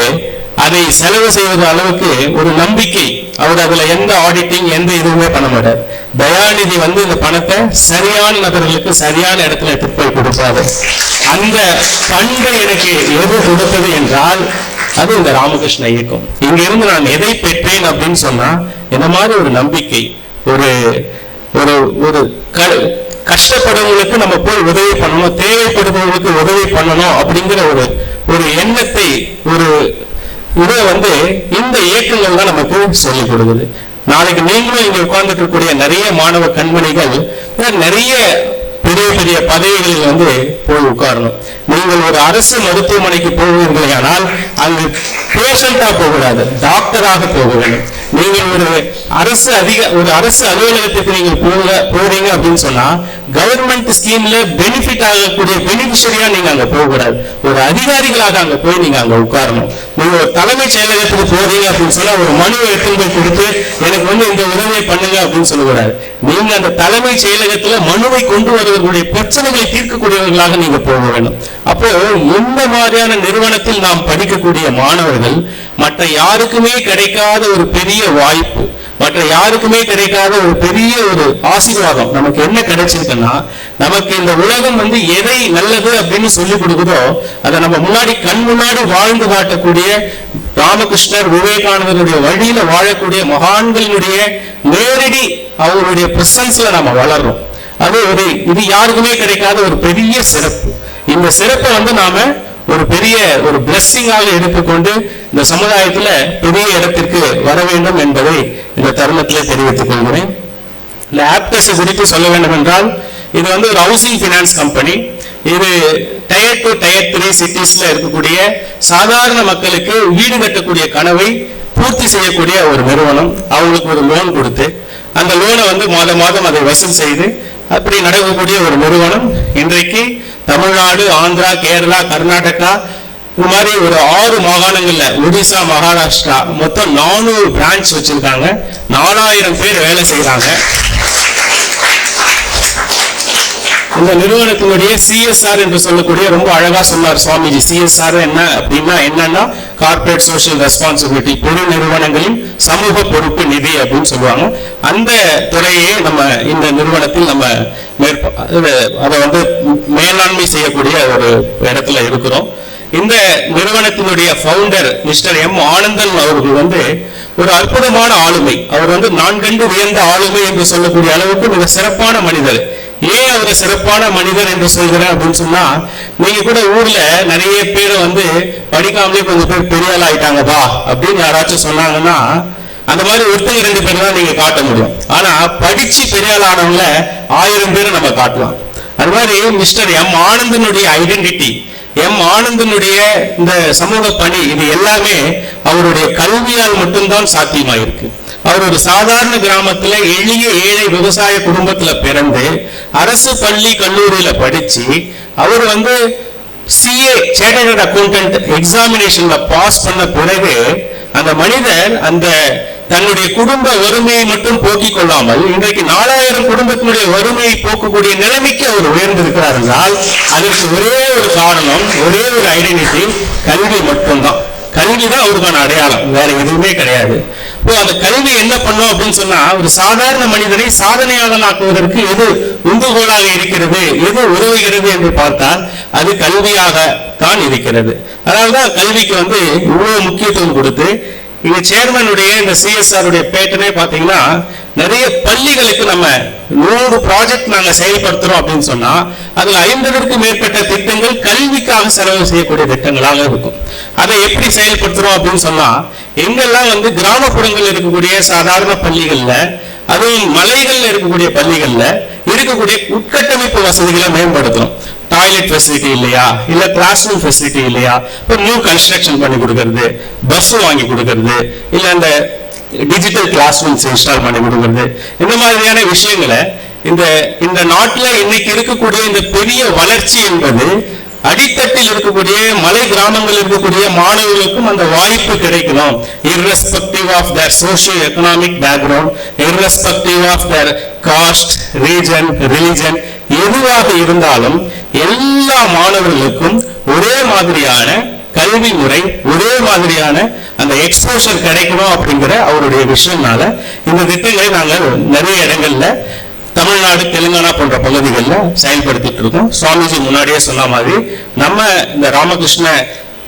அதை செலவு செய்வது அளவுக்கு ஒரு நம்பிக்கை. அவர் அதுல எந்த ஆடிட்டிங் எந்த இதுவுமே பண்ண மாட்டார். தயாநிதி இந்த பணத்தை சரியான நபர்களுக்கு சரியான இடத்துல எடுத்துட்டு போய் கொடுப்பாரு. அந்த பண்பை எனக்கு எது கொடுத்தது என்றால் அது இந்த ராமகிருஷ்ண இயக்கம். இங்க இருந்து நான் எதை பெற்றேன் அப்படின்னு சொன்னா, இந்த மாதிரி ஒரு நம்பிக்கை, ஒரு ஒரு ஒரு கஷ்டப்படுறவங்களுக்கு நம்ம போய் உதவி பண்ணணும், தேவைப்படுறவங்களுக்கு உதவி பண்ணணும் அப்படிங்கிற ஒரு எண்ணத்தை, ஒரு இதை இந்த இயக்கங்கள் தான் நமக்கு சொல்லிக் கொடுக்குது. நாளைக்கு நீங்களும் இங்க உட்கார்ந்துட்டு இருக்கக்கூடிய நிறைய மாணவ கண்மணிகள் நிறைய பெரிய பெரிய பதவிகளில் போய் உட்காரணும். நீங்கள் ஒரு அரசு மருத்துவமனைக்கு போவீர்கள் ஆனால் அங்கு பேஷண்டா போகக்கூடாது, டாக்டராக போக வேண்டும். நீங்கள் ஒரு அரசு அலுவலகத்துக்கு நீங்கள் போறீங்க அப்படின்னு சொன்னா கவர்மெண்ட் ஸ்கீம்ல பெனிஃபிட் ஆகக்கூடிய பெனிஃபிஷரியா நீங்க அங்க போகக்கூடாது, ஒரு அதிகாரிகளாக அங்க போய் நீங்க அங்க உட்காரணும். நீங்க ஒரு தலைமைச் செயலகத்துக்கு போறீங்க அப்படின்னு சொன்னா ஒரு மனு எடுத்து கொடுத்து எனக்கு இந்த உதவியை பண்ணுங்க அப்படின்னு சொல்லக்கூடாது. நீங்க அந்த தலைமைச் செயலகத்துல மனுவை கொண்டு வருவர்களுடைய பிரச்சனைகளை தீர்க்கக்கூடியவர்களாக நீங்க போக வேண்டும். அப்போ இந்த மாதிரியான நிறுவனத்தில் நாம் படிக்கக்கூடிய மாணவர்கள் மற்ற யாருக்குமே கிடைக்காத ஒரு பெரிய வாய்ப்பு, மற்ற யாருக்குமே கிடைக்காத ஒரு பெரிய ஒரு ஆசீர்வாதம் நமக்கு என்ன கிடைச்சிருக்குன்னா, நமக்கு இந்த உலகம் எதை நல்லது அப்படின்னு சொல்லி கொடுக்குதோ அதை நம்ம முன்னாடி கண் முன்னாடி வாழ்ந்து காட்டக்கூடிய ராமகிருஷ்ணர், விவேகானந்தருடைய வழியில வாழக்கூடிய மகான்களினுடைய நேரடி அவருடைய பிரசன்ஸ்ல நம்ம வளர்றோம். அது இது யாருக்குமே கிடைக்காத ஒரு பெரிய சிறப்பு. இந்த சிறப்பை நாம ஒரு பெரிய ஒரு பிளெஸ்ஸிங்காக எடுத்துக்கொண்டு இந்த சமுதாயத்துல பெரிய இடத்திற்கு வர வேண்டும் என்பதை இந்த தருணத்திலே தெரிவித்துக் கொள்கிறேன். இந்த ஆப்டஸ் குறித்து சொல்ல வேண்டும் என்றால், இது ஒரு ஹவுசிங் பினான்ஸ் கம்பெனி. இது டயர் 2 டயர் 3 சிட்டிஸ்ல இருக்கக்கூடிய சாதாரண மக்களுக்கு வீடு கட்டக்கூடிய கனவை பூர்த்தி செய்யக்கூடிய ஒரு நிறுவனம். அவங்களுக்கு ஒரு லோன் கொடுத்து அந்த லோனை மாதம் மாதம் அதை வசூல் செய்து அப்படி நடக்கக்கூடிய ஒரு நிறுவனம். இன்றைக்கு தமிழ்நாடு, ஆந்திரா, கேரளா, கர்நாடகா இது மாதிரி ஒரு 6 மாகாணங்கள்ல, ஒடிசா, மகாராஷ்டிரா மொத்தம் 400 பிரான்ச் வச்சிருக்காங்க. 4000 பேர் வேலை செய்யறாங்க. இந்த நிறுவனத்தினுடைய CSR என்று சொல்லக்கூடிய, ரொம்ப அழகா சொன்னார் சுவாமிஜி, CSR என்ன அப்படின்னா என்னன்னா கார்பரேட் சோஷியல் ரெஸ்பான்சிபிலிட்டி, பொது நிறுவனங்களின் சமூக பொறுப்பு நிதி அப்படின்னு சொல்லுவாங்க. அந்த துறையே நம்ம இந்த நிறுவனத்தில் நம்ம அதை மேலாண்மை செய்யக்கூடிய ஒரு இடத்துல இருக்கிறோம். இந்த நிறுவனத்தினுடைய ஃபவுண்டர் மிஸ்டர் எம் ஆனந்தன் அவர்கள் ஒரு அற்புதமான ஆளுமை. அவர் நான்கண்டு உயர்ந்த ஆளுமை என்று சொல்லக்கூடிய அளவுக்கு மிக சிறப்பான மனிதர். ஏன் அவரை சிறப்பான மனிதர் என்று சொல்கிறேன் அப்படின்னு சொன்னா, நீங்க கூட ஊர்ல நிறைய பேரை படிக்காமலே கொஞ்சம் பேர் பெரிய ஆள் ஆயிட்டாங்கப்பா அப்படின்னு யாராச்சும் சொன்னாங்கன்னா அந்த மாதிரி ஒருத்தங்க 2 பேர் தான் நீங்க காட்ட முடியும். ஆனா படிச்சு பெரிய ஆள் ஆனவங்கள 1000 பேரை நம்ம காட்டலாம். அது மாதிரி மிஸ்டர் எம் ஆனந்தனுடைய ஐடென்டிட்டி, எம் ஆனந்தனுடைய இந்த சமூக பணி, இது எல்லாமே அவருடைய கல்வியால் மட்டும்தான் சாத்தியமாயிருக்கு. அவர் ஒரு சாதாரண கிராமத்துல எளிய ஏழை விவசாய குடும்பத்துல பிறந்து அரசு பள்ளி கல்லூரியில படிச்சு அவர் CA சார்ட்டர்ட் அக்கவுண்டன்ட் எக்ஸாமினேஷன்ல பாஸ் பண்ண பிறகு அந்த மனிதர் அந்த தன்னுடைய குடும்ப வறுமையை மட்டும் போக்கிக் கொள்ளாமல் இன்றைக்கு 4000 குடும்பத்தினுடைய வறுமையை போக்கக்கூடிய நிலைமைக்கு அவர் உயர்ந்திருக்கிறார் என்றால் அதற்கு ஒரே ஒரு காரணம், ஒரே ஒரு ஐடென்டிட்டி, கல்வி மட்டும்தான். கல்வி தான் அவருக்கான அடையாளம், வேற எதுவுமே கிடையாது. இப்போ அந்த கல்வி என்ன பண்ணும் அப்படின்னு சொன்னா, ஒரு சாதாரண மனிதரை சாதனையாளன் ஆக்குவதற்கு எது உந்துகோலாக இருக்கிறது, எது உதவுகிறது என்று பார்த்தால் அது கல்வியாக தான் இருக்கிறது. அதனால்தான் கல்விக்கு இவ்வளவு முக்கியத்துவம் கொடுத்து இங்க சேர்மனுடைய இந்த CSR உடைய பேட்டனே பாத்தீங்கன்னா, நிறைய பள்ளிகளுக்கு நம்ம 100 ப்ராஜெக்ட் நாங்க செயல்படுத்துறோம் அப்படின்னு சொன்னா அதுல 50க்கும் மேற்பட்ட திட்டங்கள் கல்விக்காக செலவு செய்யக்கூடிய திட்டங்களாக இருக்கும். அதை எப்படி செயல்படுத்துறோம் அப்படின்னு சொன்னா, எங்கெல்லாம் கிராமப்புறங்கள் இருக்கக்கூடிய சாதாரண பள்ளிகள்ல, அதுவும் மலைகள்ல இருக்கக்கூடிய பள்ளிகள்ல இருக்கக்கூடிய உட்கட்டமைப்பு வசதிகளை மேம்படுத்துறோம். டாய்லெட் ஃபெசிலிட்டி இல்லையா, இல்ல கிளாஸ் ரூம் ஃபெசிலிட்டி இல்லையா, இப்போ நியூ கன்ஸ்ட்ரக்ஷன் பண்ணி கொடுக்கறது, பஸ் வாங்கி கொடுக்கறது, இல்ல அந்த டிஜிட்டல் கிளாஸ் ரூம்ஸ் இன்ஸ்டால் பண்ணி கொடுக்கறது, இந்த மாதிரியான விஷயங்களை இந்த நாட்டுல இன்னைக்கு இருக்கக்கூடிய இந்த பெரிய வளர்ச்சி என்பது அடித்தட்டில் இருக்கக்கூடிய மலை கிராமங்கள் இருக்கக்கூடிய மாணவர்களுக்கும் அந்த வாய்ப்பு கிடைக்கணும். irrespective of their socio economic background, irrespective of their caste, region, religion, எதுவாக இருந்தாலும் எல்லா மாணவர்களுக்கும் ஒரே மாதிரியான கல்வி முறை, ஒரே மாதிரியான அந்த எக்ஸ்போஷர் கிடைக்கணும் அப்படிங்கிற அவருடைய விஷயம்னால இந்த திட்டங்களை நாங்கள் நிறைய இடங்கள்ல தமிழ்நாடு, தெலுங்கானா போன்ற பகுதிகளில் செயல்படுத்திட்டு இருக்கோம். சுவாமிஜி முன்னாடியே சொன்ன மாதிரி நம்ம இந்த ராமகிருஷ்ண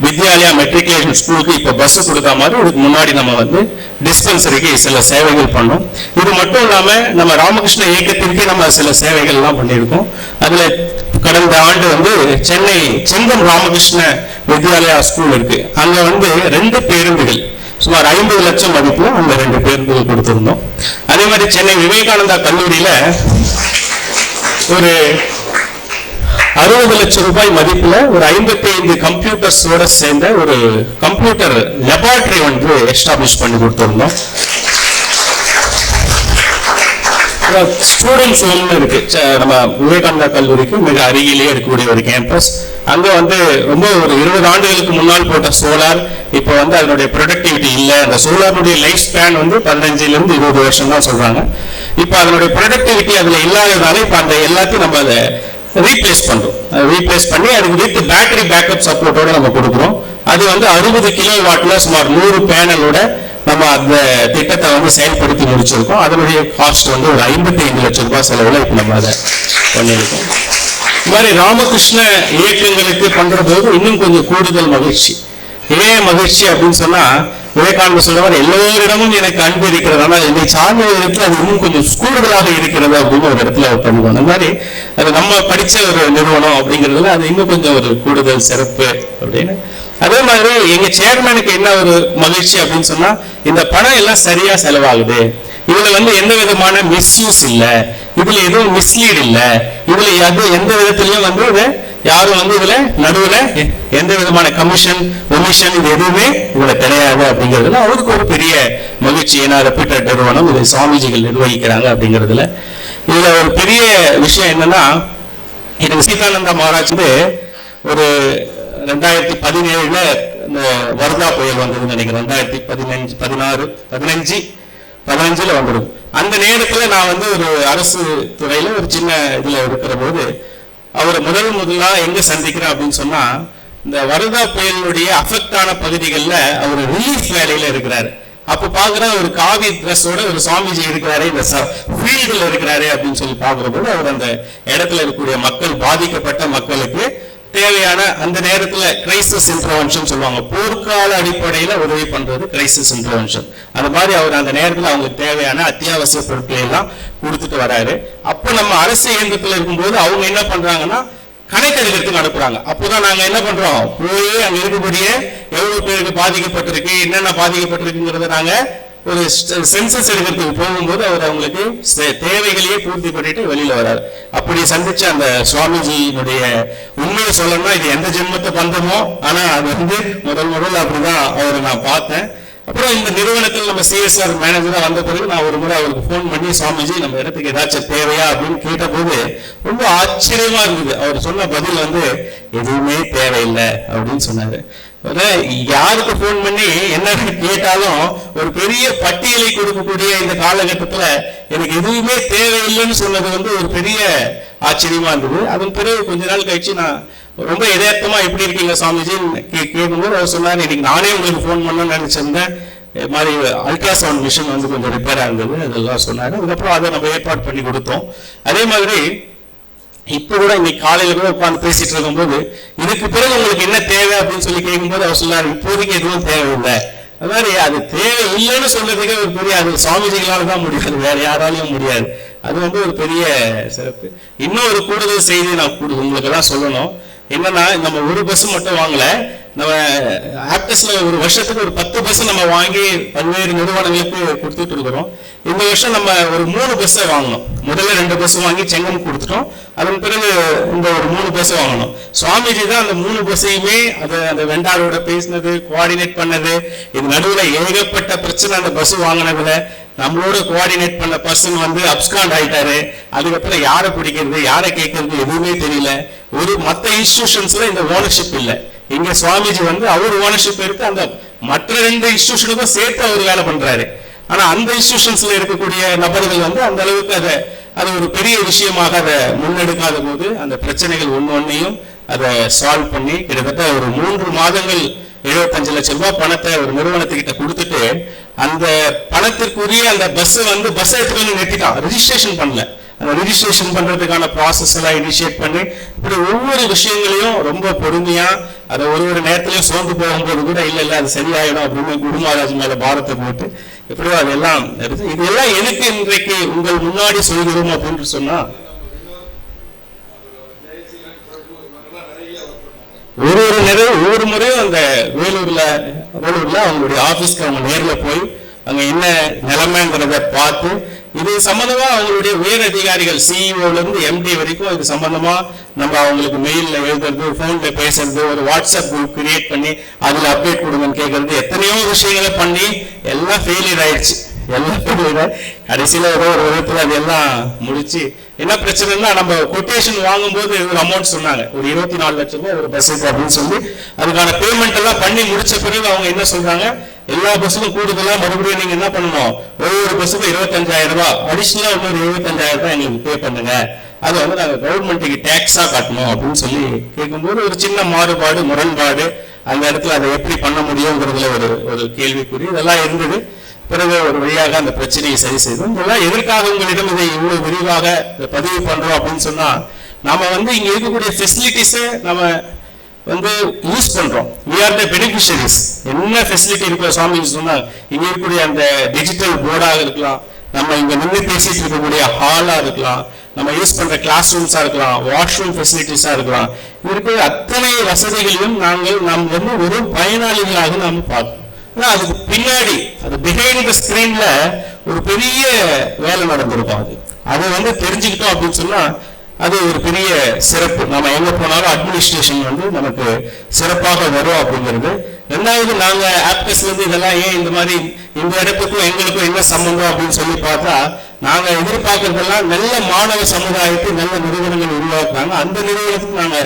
வித்யாலயா மெட்ரிகுலேஷன் ஸ்கூலுக்கு இப்ப பஸ் கொடுத்த மாதிரி இதுக்கு முன்னாடி நம்ம டிஸ்பென்சரிக்கு சில சேவைகள் பண்ணோம். இது மட்டும் இல்லாம நம்ம ராமகிருஷ்ண இயக்கத்திற்கே நம்ம சில சேவைகள் எல்லாம் பண்ணியிருக்கோம். அதுல கடந்த ஆண்டு சென்னை செங்கம் ராமகிருஷ்ண வித்யாலயா ஸ்கூல் இருக்கு. அங்க 2 பேருந்துகள் சுமார் 50 லட்சம் மதிப்புல அந்த 2 பேருந்துகள் கொடுத்திருந்தோம். அதே மாதிரி சென்னை விவேகானந்தா கல்லூரியில ஒரு 60 லட்சம் ரூபாய் மதிப்புல ஒரு 55 கம்ப்யூட்டர்ஸோட சேர்ந்த ஒரு கம்ப்யூட்டர் லெபார்டரி எஸ்டாப்ளிஷ் பண்ணி கொடுத்திருந்தோம். ஸ்டூடெண்ட்ஸ் ஹோம்னு இருக்கு நம்ம விவேகானந்தா கல்லூரிக்கு மிக அருகிலேயே இருக்கக்கூடிய ஒரு கேம்பஸ். அங்க ரொம்ப ஒரு 20 ஆண்டுகளுக்கு முன்னால் போட்ட சோலார் இப்போ அதனுடைய ப்ரொடக்டிவிட்டி இல்லை. அந்த சோலாருடைய லைஃப் ஸ்பேன் 15 ல இருந்து 20 வருஷம் தான் சொல்றாங்க. இப்போ அதனுடைய ப்ரொடக்டிவிட்டி அதுல இல்லாததால இப்போ அந்த எல்லாத்தையும் நம்ம அதை ரீப்ளேஸ் பண்றோம். ரீப்ளேஸ் பண்ணி அதுக்கு வித் பேட்டரி பேக்கப் சப்போர்ட்டோட நம்ம கொடுக்குறோம். அது 60 கிலோ வாட்ல சுமார் 100 பேனலோட நம்ம அந்த திட்டத்தை செயல்படுத்தி முடிச்சிருக்கோம். அதனுடைய காஸ்ட் ஒரு 55 லட்சம் ரூபாய் செலவுல இப்ப நம்ம அதை பண்ணியிருக்கோம். இந்த மாதிரி ராமகிருஷ்ண இயக்கங்களுக்கு பண்ற போது இன்னும் கொஞ்சம் கூடுதல் மகிழ்ச்சி. ஏன் மகிழ்ச்சி அப்படின்னு சொன்னா, விவேகானந்த சொல்றவர் எல்லோரிடமும் எனக்கு அன்பு இருக்கிறது, ஆனால் என்னை சார்ந்த இடத்துல அது இன்னும் கொஞ்சம் கூடுதலாக இருக்கிறது அப்படின்னு ஒரு இடத்துல பண்ணுவோம். அந்த மாதிரி அது நம்ம படிச்ச ஒரு நிறுவனம் அப்படிங்கிறதுல அது இன்னும் கொஞ்சம் ஒரு கூடுதல் சிறப்பு அப்படின்னு. அதே மாதிரி எங்க சேர்மனுக்கு என்ன ஒரு மகிழ்ச்சி அப்படின்னு சொன்னா, இந்த பணம் எல்லாம் சரியா செலவாகுது, இதுல எந்த விதமான மிஸ்யூஸ் இல்ல, இதுல எதுவும் மிஸ்லீட் இல்ல, இதுல எந்த விதத்திலையும் இதை யாரும் இதுல நடுவுல எந்த விதமான கமிஷன் ஒமிஷன் இது எதுவுமே இதுல கிடையாது அப்படிங்கிறதுல அவருக்கு ஒரு பெரிய மகிழ்ச்சி. ஏன்னா ரெப்யூட்டட் நிறுவனம், இதை சுவாமிஜிகள் நிர்வகிக்கிறாங்க அப்படிங்கிறதுல. இதுல ஒரு பெரிய விஷயம் என்னன்னா, இது சீதானந்தா மகாராஜ் ஒரு 2017 இந்த வர்தா புயல் வந்ததுன்னு நினைக்கிறேன். 2015 வந்துடும். அந்த நேரத்துல நான் ஒரு அரசு துறையில ஒரு சின்ன இதுல இருக்கிற போது அவர் முதலா எங்க சந்திக்கிறேன் அப்படின்னு சொன்னா, இந்த வர்தா புயலுடைய அஃபெக்ட் ஆன பகுதிகளில் அவர் ரிலீஃப் வேலையில இருக்கிறாரு. அப்ப பாக்குற ஒரு காவி ட்ரெஸ்ஸோட ஒரு சுவாமிஜி இருக்கிறாரு, இந்த ஃபீல்டுல இருக்கிறாரு அப்படின்னு சொல்லி பாக்குற போது அவர் அந்த இடத்துல இருக்கக்கூடிய மக்கள், பாதிக்கப்பட்ட மக்களுக்கு தேவையான அந்த நேரத்துல கிரைசிஸ் இன்டர்வென்ஷன் சொல்லுவாங்க, போர்க்கால அடிப்படையில உதவி பண்றது கிரைசிஸ் இன்டர்வென்ஷன். அந்த மாதிரி அவர் அந்த நேரத்துல அவங்களுக்கு தேவையான அத்தியாவசிய பொருட்களை எல்லாம் கொடுத்துட்டு வராரு. அப்போ நம்ம அரசு இயந்திரத்துல இருக்கும்போது அவங்க என்ன பண்றாங்கன்னா கணக்கெடுக்கிறதுக்கு அனுப்புறாங்க. அப்போதான் நாங்க என்ன பண்றோம், போய் அங்க இருக்கக்கூடிய எவ்வளவு பேருக்கு பாதிக்கப்பட்டிருக்கு, என்னென்ன பாதிக்கப்பட்டிருக்குங்கிறத நாங்க ஒரு சென்சஸ் எடுக்கிறதுக்கு போகும்போது அவர் அவங்களுக்கு தேவைகளையே பூர்த்தி பண்ணிட்டு வெளியில வர்றாரு. அப்படி சந்திச்ச அந்த சுவாமிஜியினுடைய உண்மையை சொல்லணும்னா, இது எந்த ஜென்மத்தை பந்தமோ, ஆனா அது முதல் அப்படிதான் அவரை நான் பார்த்தேன். அப்புறம் இந்த நிறுவனத்தில் நம்ம சிஎஸ்ஆர் மேனேஜரா வந்த பிறகு நான் ஒரு முறை அவருக்கு போன் பண்ணி, சுவாமிஜி நம்ம இடத்துக்கு ஏதாச்சும் தேவையா அப்படின்னு கேட்ட போது ரொம்ப ஆச்சரியமா இருந்தது. அவர் சொன்ன பதில் எதுவுமே தேவையில்லை அப்படின்னு சொன்னாரு. யாருக்கு போன் பண்ணி என்ன கேட்டாலும் ஒரு பெரிய பட்டியலை கொடுக்கக்கூடிய இந்த காலகட்டத்துல எனக்கு எதுவுமே தேவையில்லைன்னு சொன்னது ஒரு பெரிய ஆச்சரியமா இருந்தது. அதன் பிறகு கொஞ்ச நாள் கழிச்சு நான் ரொம்ப யதார்த்தமா எப்படி இருக்கீங்க சுவாமிஜி கேட்கும்போது அவர் சொன்னார், இன்னைக்கு நானே உங்களுக்கு போன் பண்ணணும்னு நினைச்சிருந்தேன், மாதிரி அல்ட்ராசவுண்ட் மிஷின் கொஞ்சம் ரிப்பேரா இருந்தது, அதெல்லாம் சொன்னாரு. அதுக்கப்புறம் அதை நம்ம ஏற்பாடு பண்ணி கொடுத்தோம். அதே மாதிரி இப்ப கூட இன்னைக்கு காலையில கூட உட்காந்து பேசிட்டு இருக்கும்போது இதுக்கு பிறகு உங்களுக்கு என்ன தேவை அப்படின்னு சொல்லி கேட்கும்போது அவர் சொன்னார், இப்போதைக்கு எதுவும் தேவையில்லை. அது மாதிரி அது தேவை இல்லைன்னு சொல்றதுக்கே ஒரு பெரிய, அது சுவாமிஜிகளால தான் முடியாது, வேற யாராலையும் முடியாது. அது ஒரு பெரிய சிறப்பு. இன்னும் ஒரு கூடுதல் செய்தி நான் உங்களுக்கு தான் சொல்லணும். என்னன்னா, நம்ம ஒரு பஸ் மட்டும் வாங்கல, நம்ம ஆப்டஸ்ல ஒரு வருஷத்துக்கு ஒரு 10 பஸ் நம்ம வாங்கி பல்வேறு நிறுவனங்களுக்கு கொடுத்துட்டு இருக்கிறோம். இந்த வருஷம் நம்ம ஒரு 3 பஸ்ஸை வாங்கணும். முதல்ல 2 பஸ் வாங்கி செங்கம் கொடுத்துட்டோம். அதன் பிறகு இந்த ஒரு 3 பஸ் வாங்கணும். சுவாமிஜி தான் அந்த 3 பஸ்ஸையுமே அந்த வெண்டாரோட பேசினது, கோஆர்டினேட் பண்ணது. இது நடுவில் ஏகப்பட்ட பிரச்சனை. அந்த பஸ் வாங்கினதுல நம்மளோட கோஆர்டினேட் பண்ண பர்சன் அப்ஸ்காண்ட் ஆயிட்டாரு. அதுக்கப்புறம் யாரை பிடிக்கிறது, யாரை கேட்கறது எதுவுமே தெரியல. ஒரு மற்ற இன்ஸ்டிடியூஷன்ஸ்ல இந்த ஓனர்ஷிப் இல்லை. இங்க சுவாமிஜி அவர் ஓனர்ஷிப் எடுத்து அந்த மற்ற 2 இன்ஸ்டிடியூஷனுக்கும் சேர்த்து அவர் வேலை பண்றாரு. ஆனா அந்த இன்ஸ்டிடியூஷன்ஸ்ல இருக்கக்கூடிய நபர்கள் அந்த அளவுக்கு அது ஒரு பெரிய விஷயமாக அதை முன்னெடுக்காத போது அந்த பிரச்சனைகள் ஒன்னொன்னையும் அதை சால்வ் பண்ணி கிட்டத்தட்ட ஒரு 3 மாதங்கள் 75 லட்சம் ரூபாய் பணத்தை ஒரு நிறுவனத்துக்கிட்ட கொடுத்துட்டு அந்த பணத்திற்குரிய அந்த பஸ் எடுத்துட்டு நிறுத்திட்டான். ரெஜிஸ்ட்ரேஷன் பண்ணல. அந்த ரெஜிஸ்ட்ரேஷன் பண்றதுக்கான ப்ராசஸ் எல்லாம் இனிஷியேட் பண்ணி இப்படி ஒவ்வொரு விஷயங்களையும் ரொம்ப பொறுமையா அதை ஒரு நேரத்திலயும் சோர்ந்து போகும்போது கூட இல்ல அது சரியாயிடும் அப்படின்னு குரு மகாராஜ் மேல பாரத்தை போட்டு எப்படியோ அதெல்லாம் இதெல்லாம் எதுக்கு இன்றைக்கு உங்கள் முன்னாடி சொல்கிறோம் அப்படின்னு சொன்னா, ஒவ்வொரு முறையும் அந்த வேலூர்ல அவங்களுடைய ஆபீஸ்க்கு அவங்க நேர்ல போய் அங்க என்ன நிலைமைங்கிறத பார்த்து இது சம்பந்தமா அவங்களுடைய உயர் அதிகாரிகள் சிஇஓல இருந்து எம்டி வரைக்கும் இது சம்பந்தமா நம்ம அவங்களுக்கு மெயில்ல எழுதுறது, போன்ல பேசுறது, ஒரு வாட்ஸ்அப் குரூப் கிரியேட் பண்ணி அதுல அப்டேட் கொடுங்கன்னு கேட்கறது, எத்தனையோ விஷயங்களை பண்ணி எல்லாம் ஃபெயிலியர் ஆயிடுச்சு. கடைசியில ஏதோ ஒரு விதத்துல அதெல்லாம் முடிச்சு என்ன பிரச்சனைன்னா, நம்ம கொட்டேஷன் வாங்கும்போது ஒரு அமௌண்ட் சொன்னாங்க, ஒரு 24 லட்சம் ரூபாய் ஒரு பஸ்ஸுக்கு அப்படின்னு சொல்லி அதுக்கான பேமெண்ட் எல்லாம் பண்ணி முடிச்ச பிறகு அவங்க என்ன சொல்றாங்க, எல்லா பஸ்ஸுக்கும் கூடுதலா மறுபடியும் நீங்க என்ன பண்ணணும், ஒவ்வொரு பஸ்ஸுக்கும் 25,000 ரூபாய் அடிஷனலா இன்னொரு 75,000 ரூபாய் எங்களுக்கு பே பண்ணுங்க, அது நாங்க கவர்மெண்ட்டுக்கு டேக்ஸா காட்டணும் அப்படின்னு சொல்லி கேட்கும்போது ஒரு சின்ன மாறுபாடு, முரண்பாடு அந்த இடத்துல அதை எப்படி பண்ண முடியுங்கிறதுல ஒரு கேள்விக்குறி இதெல்லாம் இருந்தது. பிறகு ஒரு வழியாக அந்த பிரச்சனையை சரி செய்தோம். இதெல்லாம் எதற்காக உங்களிடம் இதை இவ்வளவு விரிவாக பதிவு பண்றோம் அப்படின்னு சொன்னா, நாம இங்க இருக்கக்கூடிய ஃபெசிலிட்டிஸை நம்ம யூஸ் பண்றோம். we are the beneficiaries. என்ன ஃபெசிலிட்டி இருக்கோ சுவாமி சொன்னா, இங்க இருக்கக்கூடிய அந்த டிஜிட்டல் போர்டாக இருக்கலாம், நம்ம இங்க நின்று பேசிட்டு இருக்கக்கூடிய ஹாலா இருக்கலாம், நம்ம யூஸ் பண்ற கிளாஸ் ரூம்ஸா இருக்கலாம், வாஷ்ரூம் ஃபெசிலிட்டிஸா இருக்கலாம், இருக்கிற அத்தனை வசதிகளையும் நாம் ஒரு பயனாளிகளாக நாம பார்க்கணும். அதுக்கு பின்னாடி அது பிஹைண்ட் த ஸ்கிரீன்ல ஒரு பெரிய வேலை நடந்திருக்கும். அதை தெரிஞ்சுக்கிட்டோம் அப்படின்னு சொன்னா அது ஒரு பெரிய சிறப்பு. நம்ம எங்க போனாலும் அட்மினிஸ்ட்ரேஷன் நமக்கு சிறப்பாக வரும் அப்படிங்கிறது. ரெண்டாவது, நாங்க ஆப்டஸ்ல இதெல்லாம் ஏன் இந்த மாதிரி இந்த இடத்துக்கும் எங்களுக்கும் என்ன சம்பந்தம் அப்படின்னு சொல்லி பார்த்தா, நாங்க எதிர்பார்க்கறதெல்லாம் நல்ல மாணவ சமுதாயத்தை நல்ல நிறுவனங்கள் உருவாக்குறாங்க. அந்த நிறுவனத்துக்கு நாங்க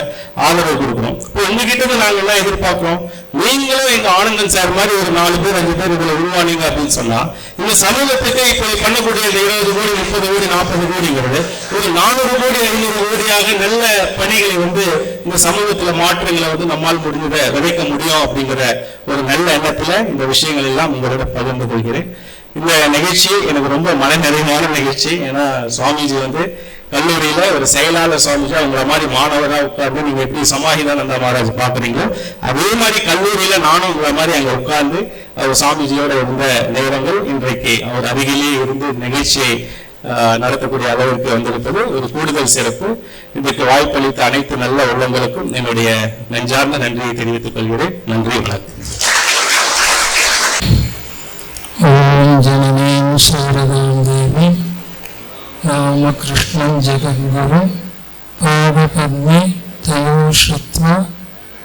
ஆதரவு கொடுக்கணும். இப்போ உங்ககிட்ட நாங்க எல்லாம் எதிர்பார்க்கிறோம், நீங்களும் எங்க ஆனந்தன் சார் மாதிரி ஒரு 4 பேர் 5 பேர் இதுல உருவானீங்க அப்படின்னு சொன்னா, இந்த சமூகத்துக்கு இப்போ பண்ணக்கூடிய 20 கோடி 30 கோடி 40 கோடிங்கிறது ஒரு 400 கோடி 500 கோடியாக நல்ல பணிகளை இந்த சமூகத்துல மாற்றங்களை நம்மால் முடிஞ்சதை விதைக்க முடியும் அப்படிங்கிற ஒரு நல்ல எண்ணத்துல இந்த விஷயங்கள் எல்லாம் உங்களோட பகிர்ந்து கொள்கிறேன். இந்த நிகழ்ச்சி எனக்கு ரொம்ப மன நிறைவான நிகழ்ச்சி. ஏன்னா சுவாமிஜி கல்லூரியில ஒரு செயலாளர் சுவாமிஜி அவங்கள மாதிரி மாணவராக உட்கார்ந்து நீங்க எப்படி சமாஹிதானந்த மகாராஜ் பாக்குறீங்களோ அதே மாதிரி கல்லூரியில நானும் உங்களை மாதிரி அங்க உட்கார்ந்து அவர் சுவாமிஜியோட இருந்த நேரங்கள் இன்றைக்கு அவர் அருகிலே இருந்து நிகழ்ச்சியை நடத்தக்கூடிய அளவிற்கு வந்திருப்பது ஒரு கூடுதல் சிறப்பு. இதற்கு வாய்ப்பளித்த அனைத்து நல்ல உள்ளங்களுக்கும் என்னுடைய நெஞ்சார்ந்த நன்றியை தெரிவித்துக் கொள்கிறேன். நன்றி, வணக்கம். ஓம் ஜனனீம் சாரதாம் தேவி ராமகிருஷ்ணன் ஜெகத்குரு பாதபத்மே தயோஷத்வா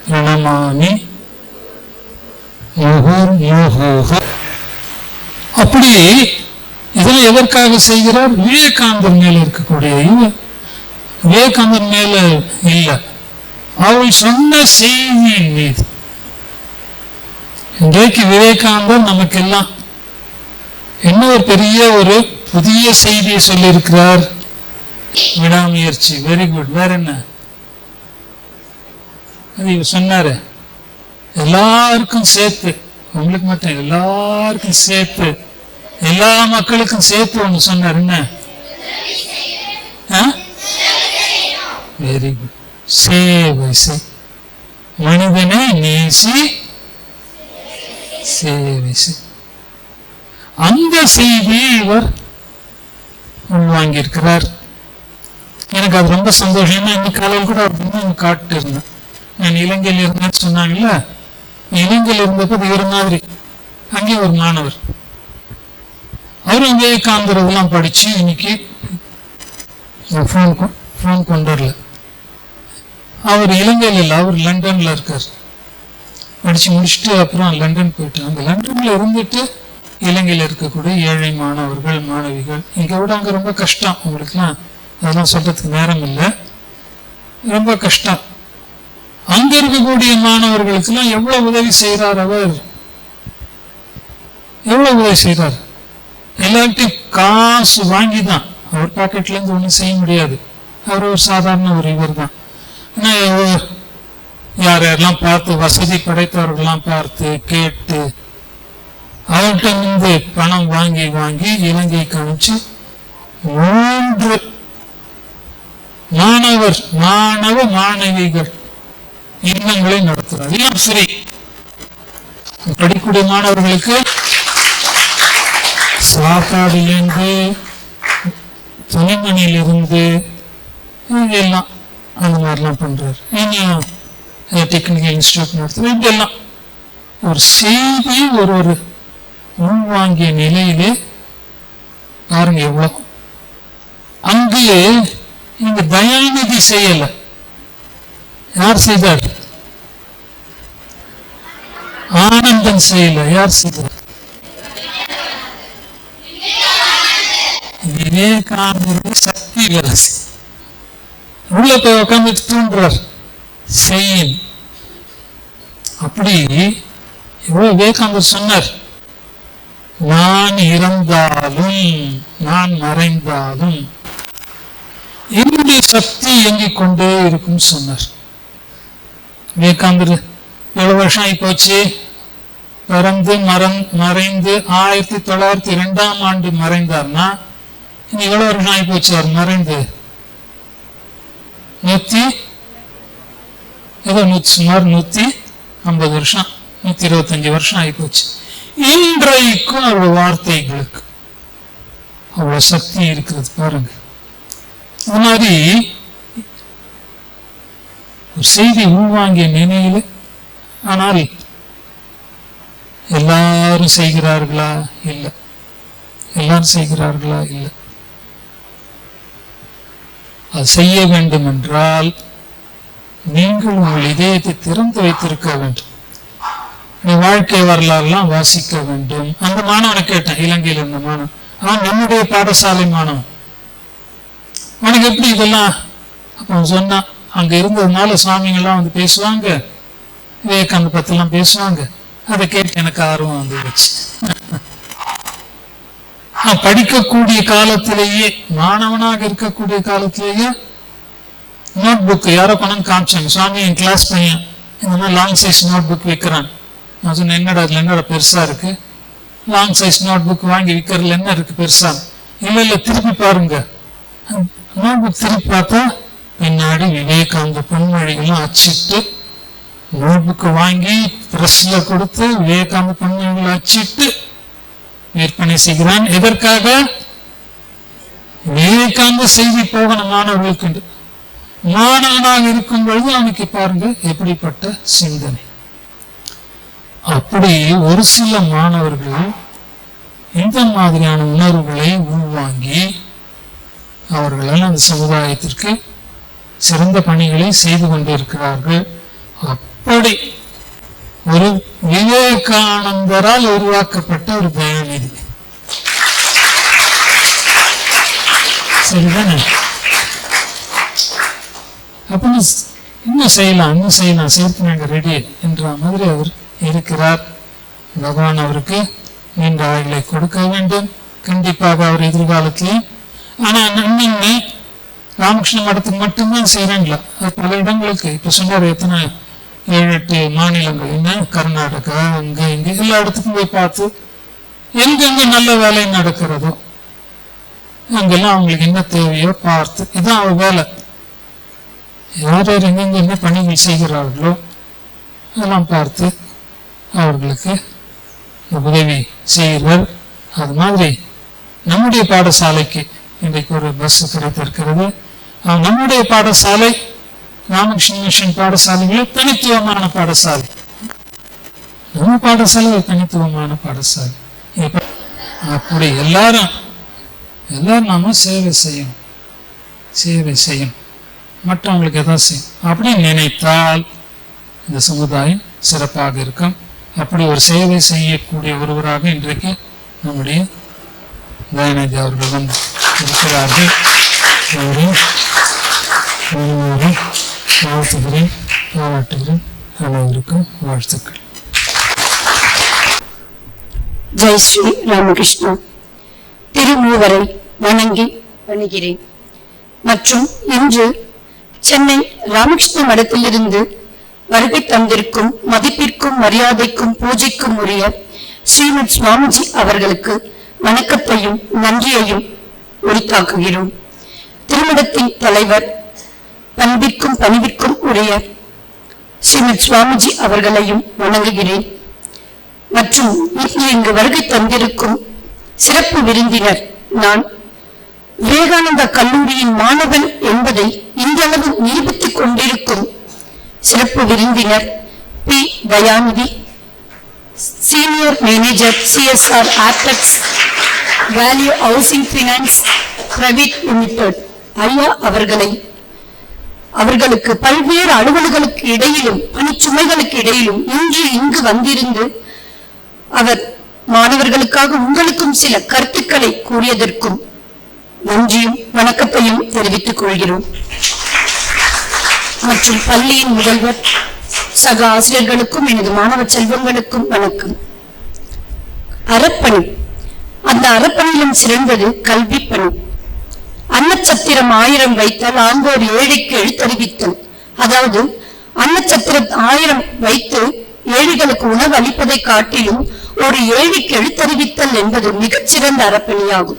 பிரணமாமி முகுர்முகுஹு. அப்படி இதெல்லாம் எதற்காக செய்கிறார்? விவேகானந்தர் மேல இருக்கக்கூடிய விவேகானந்தர் மேல இல்லை, அவள் சொன்ன செய்தியின் மீது. இன்றைக்கு விவேகானந்தர் நமக்கெல்லாம் என்ன ஒரு பெரிய ஒரு புதிய செய்தியை சொல்லியிருக்கிறார். விடாமுயற்சி, வெரி குட். வேற என்ன அது சொன்னாரு? எல்லாருக்கும் சேர்த்து, உங்களுக்கு மட்டும் எல்லாருக்கும் சேர்த்து, எல்லா மக்களுக்கும் சேர்த்து ஒன்று சொன்னார். என்ன? Very good. சேவை செய், மனிதனை நேசி, சேவை செய். அந்த செய்தியை இவர் உள்வாங்கியிருக்கிறார். எனக்கு அது ரொம்ப சந்தோஷம். ஏன்னா இன்னைக்கு காலையில் கூட அவர் காட்டு இருந்தேன். நான் இலங்கையில் இருந்தேன்னு சொன்னாங்கல்ல, இலங்கையில் இருந்தப்போ இவர் மாதிரி அங்கே ஒரு மாணவர், அவரும் விவேகானந்தர் இதெல்லாம் படிச்சு இன்னைக்கு ஃபோன் கொண்டு வரல. அவர் இலங்கையில் இல்லை, அவர் லண்டன்ல இருக்கார். படிச்சு முடிச்சுட்டு அப்புறம் லண்டன் போயிட்டு அங்க லண்டன்ல இருந்துட்டு இலங்கையில் இருக்கக்கூடிய ஏழை மாணவர்கள் மாணவிகள் இங்க விட அங்க ரொம்ப கஷ்டம் அவங்களுக்குலாம், அதெல்லாம் சொல்றதுக்கு நேரம் இல்லை, ரொம்ப கஷ்டம். அங்க இருக்கக்கூடிய மாணவர்களுக்கெல்லாம் எவ்வளவு உதவி செய்கிறார் அவர், எவ்வளவு உதவி செய்கிறார். எல்லார்ட்டையும் காசு வாங்கி தான், அவர் பாக்கெட்ல இருந்து ஒன்றும் செய்ய முடியாது. அவர் ஒரு சாதாரண ஒரு இவர் தான். யார் யாரெல்லாம் பார்த்து வசதி படைத்தவர்கள்லாம் பார்த்து கேட்டு அவர்கிட்ட இருந்து பணம் வாங்கி வாங்கி இலங்கைக்கு அனுப்பிச்சு 3 மாணவ மாணவிகள் இல்லங்களை நடத்துறார். எல்லாம் சரி, படிக்கக்கூடிய மாணவர்களுக்கு சாப்பாடுலேருந்து துணிமணியிலிருந்து எல்லாம் அந்த மாதிரிலாம் பண்றாரு. இன்னும் டெக்னிக்கல் இன்ஸ்டியூட் நடத்துறாரு. இப்படியெல்லாம் ஒரு செய்தி ஒரு உள்வாங்கிய நிலையிலே பாருங்க எவ்வளவு. அங்கே இங்க தயாநிதி செய்யல, யார் செய்தார்? ஆனந்தன் செய்யல, யார் செய்தார்? விவேகானந்தர் சக்தி வேலை உள்ள போய் உட்காந்து தூண்டுறார் செய்யும். அப்படி எவ்வளவு விவேகானந்தர் சொன்னார், நான் இறந்தாலும் நான் மறைந்தாலும் என்னுடைய சக்தி இயங்கிக் கொண்டே இருக்கும் சொன்னார். விவேகானந்தர் எவ்வளவு வருஷம் ஆகி போச்சு, பிறந்து மறைந்து 1902 மறைந்தார்னா இன்னும் எவ்வளவு வருஷம் ஆகி போச்சு அவர் மறைந்து? சுமார் 150 வருஷம், 125 வருஷம் ஆகி போச்சு. இன்றைக்கும் அவருடைய வார்த்தைகளுக்கு அவ்வளவு சக்தி இருக்கிறது பாருங்க. அது மாதிரி ஒரு செய்தி உள்வாங்கிய நினைவில், ஆனால் எல்லாரும் செய்கிறார்களா? இல்லை. எல்லாரும் செய்கிறார்களா? இல்லை. அது செய்ய வேண்டும் என்றால் நீங்கள் உங்கள் இதயத்தை திறந்து வைத்திருக்க வேண்டும். வாழ்க்கை வரலாறுலாம் வாசிக்க வேண்டும். அந்த மாணவனை கேட்டேன், இலங்கையில் இருந்த மாணவன், அவன் நம்முடைய பாடசாலை மாணவன், அவனுக்கு எப்படி இதெல்லாம் அப்ப சொன்னான். அங்க இருந்ததுனால சுவாமிங்கெல்லாம் வந்து பேசுவாங்க, விவேகானந்த பத்திலாம் பேசுவாங்க. அதை கேட்டு எனக்கு ஆர்வம் வந்துடுச்சு. படிக்கக்கூடிய காலத்திலேயே, மாணவனாக இருக்கக்கூடிய காலத்திலேயே நோட் புக் யாரோ கொண்டு காமிச்சாங்க. சுவாமி என் கிளாஸ் பையன் இந்த மாதிரி லாங் சைஸ் நோட் புக் விற்கிறான். நான் சொன்னேன், என்னடா அதுல என்னடா பெருசா இருக்கு, லாங் சைஸ் நோட் புக் வாங்கி விற்கிறதுல என்ன இருக்கு பெருசா? இல்ல திருப்பி பாருங்க. நோட் புக் திருப்பி பார்த்தா பின்னாடி விவேகானந்த பொன்மொழிகளும் அச்சிட்டு, நோட் புக்கு வாங்கி பிரஸ்ல கொடுத்து விவேகானந்த பொன்மொழிகளை அச்சிட்டு விற்பனை செய்கிறான். எதற்காக? விவேகானந்த செய்தி போகணும் மாணவர்களுக்கு. மாணவனாக இருக்கும் பொழுது அவனுக்கு பாருங்க எப்படிப்பட்ட சிந்தனை. அப்படி ஒரு சில மாணவர்கள் இந்த மாதிரியான உணர்வுகளை உள்வாங்கி அவர்களால் அந்த சமுதாயத்திற்கு சிறந்த பணிகளை செய்து கொண்டிருக்கிறார்கள். அப்படி ஒரு விவேகானந்தரால் உருவாக்கப்பட்ட ஒரு தயாநிதி. சரிதானே? அப்ப இன்னும் செய்யலாம் சேர்த்து நாங்க ரெடி என்ற மாதிரி அவர் இருக்கிறார். பகவான் அவருக்கு நீண்ட ஆயுளை கொடுக்க வேண்டும், கண்டிப்பாக அவர் எதிர்காலத்திலே. ஆனா இன்னும் ராமகிருஷ்ண மடத்துக்கு மட்டும்தான் செய்யறாங்களா? பல இடங்களுக்கு இப்ப சொன்னார், எத்தனை 7-8 மாநிலங்கள், என்ன கர்நாடகா, அங்க இங்க எல்லா இடத்துக்கும் போய் பார்த்து எங்கெங்க நல்ல வேலை நடக்கிறதோ அங்கெல்லாம் அவங்களுக்கு என்ன தேவையோ பார்த்து, இதுதான் அவர் வேலை. யார் யார் எங்கெங்க என்ன பணிகள் செய்கிறார்களோ அதெல்லாம் பார்த்து அவர்களுக்கு உதவி செய்கிறார். அது மாதிரி நம்முடைய பாடசாலைக்கு இன்றைக்கு ஒரு பஸ் கிடைத்திருக்கிறது. நம்முடைய பாடசாலை ராமகிருஷ்ண மிஷன் பாடசாலைகளில் தனித்துவமான பாடசாலை. நம்ம பாடசாலை ஒரு தனித்துவமான பாடசாலை. அப்படி எல்லாரும் நாம சேவை செய்யணும், மற்றவங்களுக்கு எதாவது செய்யும் அப்படின்னு நினைத்தால் இந்த சமுதாயம் சிறப்பாக இருக்கும். அப்படி ஒரு சேவை செய்யக்கூடிய ஒருவராக இன்றைக்கு நம்முடைய தயாநிதி அவர்கள் வந்து இருக்கிறார்கள். வாழ்த்துகிறேன், பாராட்டுகிறேன். அனைவருக்கும் வாழ்த்துக்கள். ஜெய் ஸ்ரீ ராமகிருஷ்ணா. திருமூவரை வணங்கி பணிகிறேன். மற்றும் இன்று சென்னை ராமகிருஷ்ண மடத்திலிருந்து வருகை தந்திருக்கும் மதிப்பிற்கும் மரியாதைக்கும் பூஜைக்கும் உரிய ஸ்ரீமத் சுவாமிஜி அவர்களுக்கு வணக்கத்தையும் நன்றியையும் உரித்தாக்குகிறோம். திருமடத்தின் தலைவர் பண்பிற்கும் பணிவிற்கும் உரிய ஸ்ரீமத் சுவாமிஜி அவர்களையும் வணங்குகிறேன். மற்றும் இங்கு வருகை தந்திருக்கும் சிறப்பு விருந்தினர், நான் விவேகானந்தா கல்லூரியின் மாணவன் என்பதை இன்றளவு நிரூபித்துக் கொண்டிருக்கும் சிறப்பு விருந்தினர் P. Dayanidhi, senior manager CSR Aptus value housing finance private Limited ஐயா அவர்களுக்கு பல்வேறு அலுவல்களுக்கு இடையிலும் பணிச்சுமைகளுக்கு இடையிலும் இங்கு வந்திருந்து அவர் மாணவர்களுக்காக உங்களுக்கும் சில கருத்துக்களை கூறியதற்கும் நன்றியும் வணக்கத்தையும் தெரிவித்துக் கொள்கிறோம். மற்றும் பள்ளியின் முதல்வர் சக ஆசிரியர்களுக்கும் எனது மாணவ செல்வங்களுக்கும் வணக்கம். அறப்பணி, அந்த அறப்பணியிலும் சிறந்தது கல்வி பணி. அன்னச்சத்திரம் 1000 வைத்தால் ஆங்கோர் ஏழைக்கு எழுத்தறிவித்தல், அதாவது அன்னச்சத்திரம் 1000 வைத்து ஏழைகளுக்கு உணவு அளிப்பதை காட்டிலும் ஒரு ஏழைக்கு எழுத்தறிவித்தல் என்பது மிகச்சிறந்த அறப்பணியாகும்.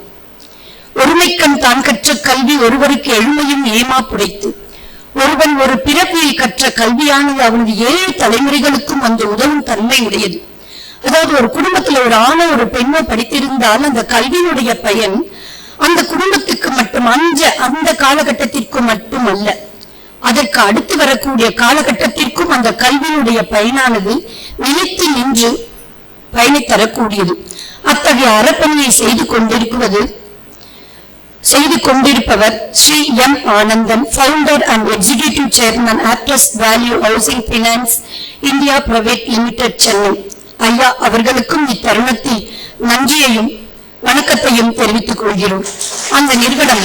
ஒருமைக்கண் தான் கற்ற கல்வி ஒருவருக்கு எழுமையும் ஏமா புடைத்து, ஒருவன் ஒரு பிறப்பில் கற்ற கல்வியானது அவனது 7 தலைமுறைகளுக்கும் அந்த உதவும் தன்மை உடையது. அதாவது ஒரு குடும்பத்துல ஒரு ஆணோ ஒரு பெண்ணோ படித்திருந்தால் அந்த கல்வியினுடைய பயன் அந்த குடும்பத்துக்கு மட்டும் அந்த காலகட்டத்திற்கு மட்டும் அல்ல, அதற்கு அடுத்து வரக்கூடிய காலகட்டத்திற்கும் அந்த கல்வியினுடைய பயனானது நிலைத்து நின்று பயனை தரக்கூடியது. அத்தகைய அறப்பணியை செய்து கொண்டிருப்பவர் Shri M. Anandan, founder and executive chairman Aptus value housing finance India private limited, Chennai. ஐயா அவர்களுக்கும் இத்தருணத்தில் நன்றியையும் வணக்கத்தையும் தெரிவித்துக் கொள்கிறோம். அந்த நிறுவனம்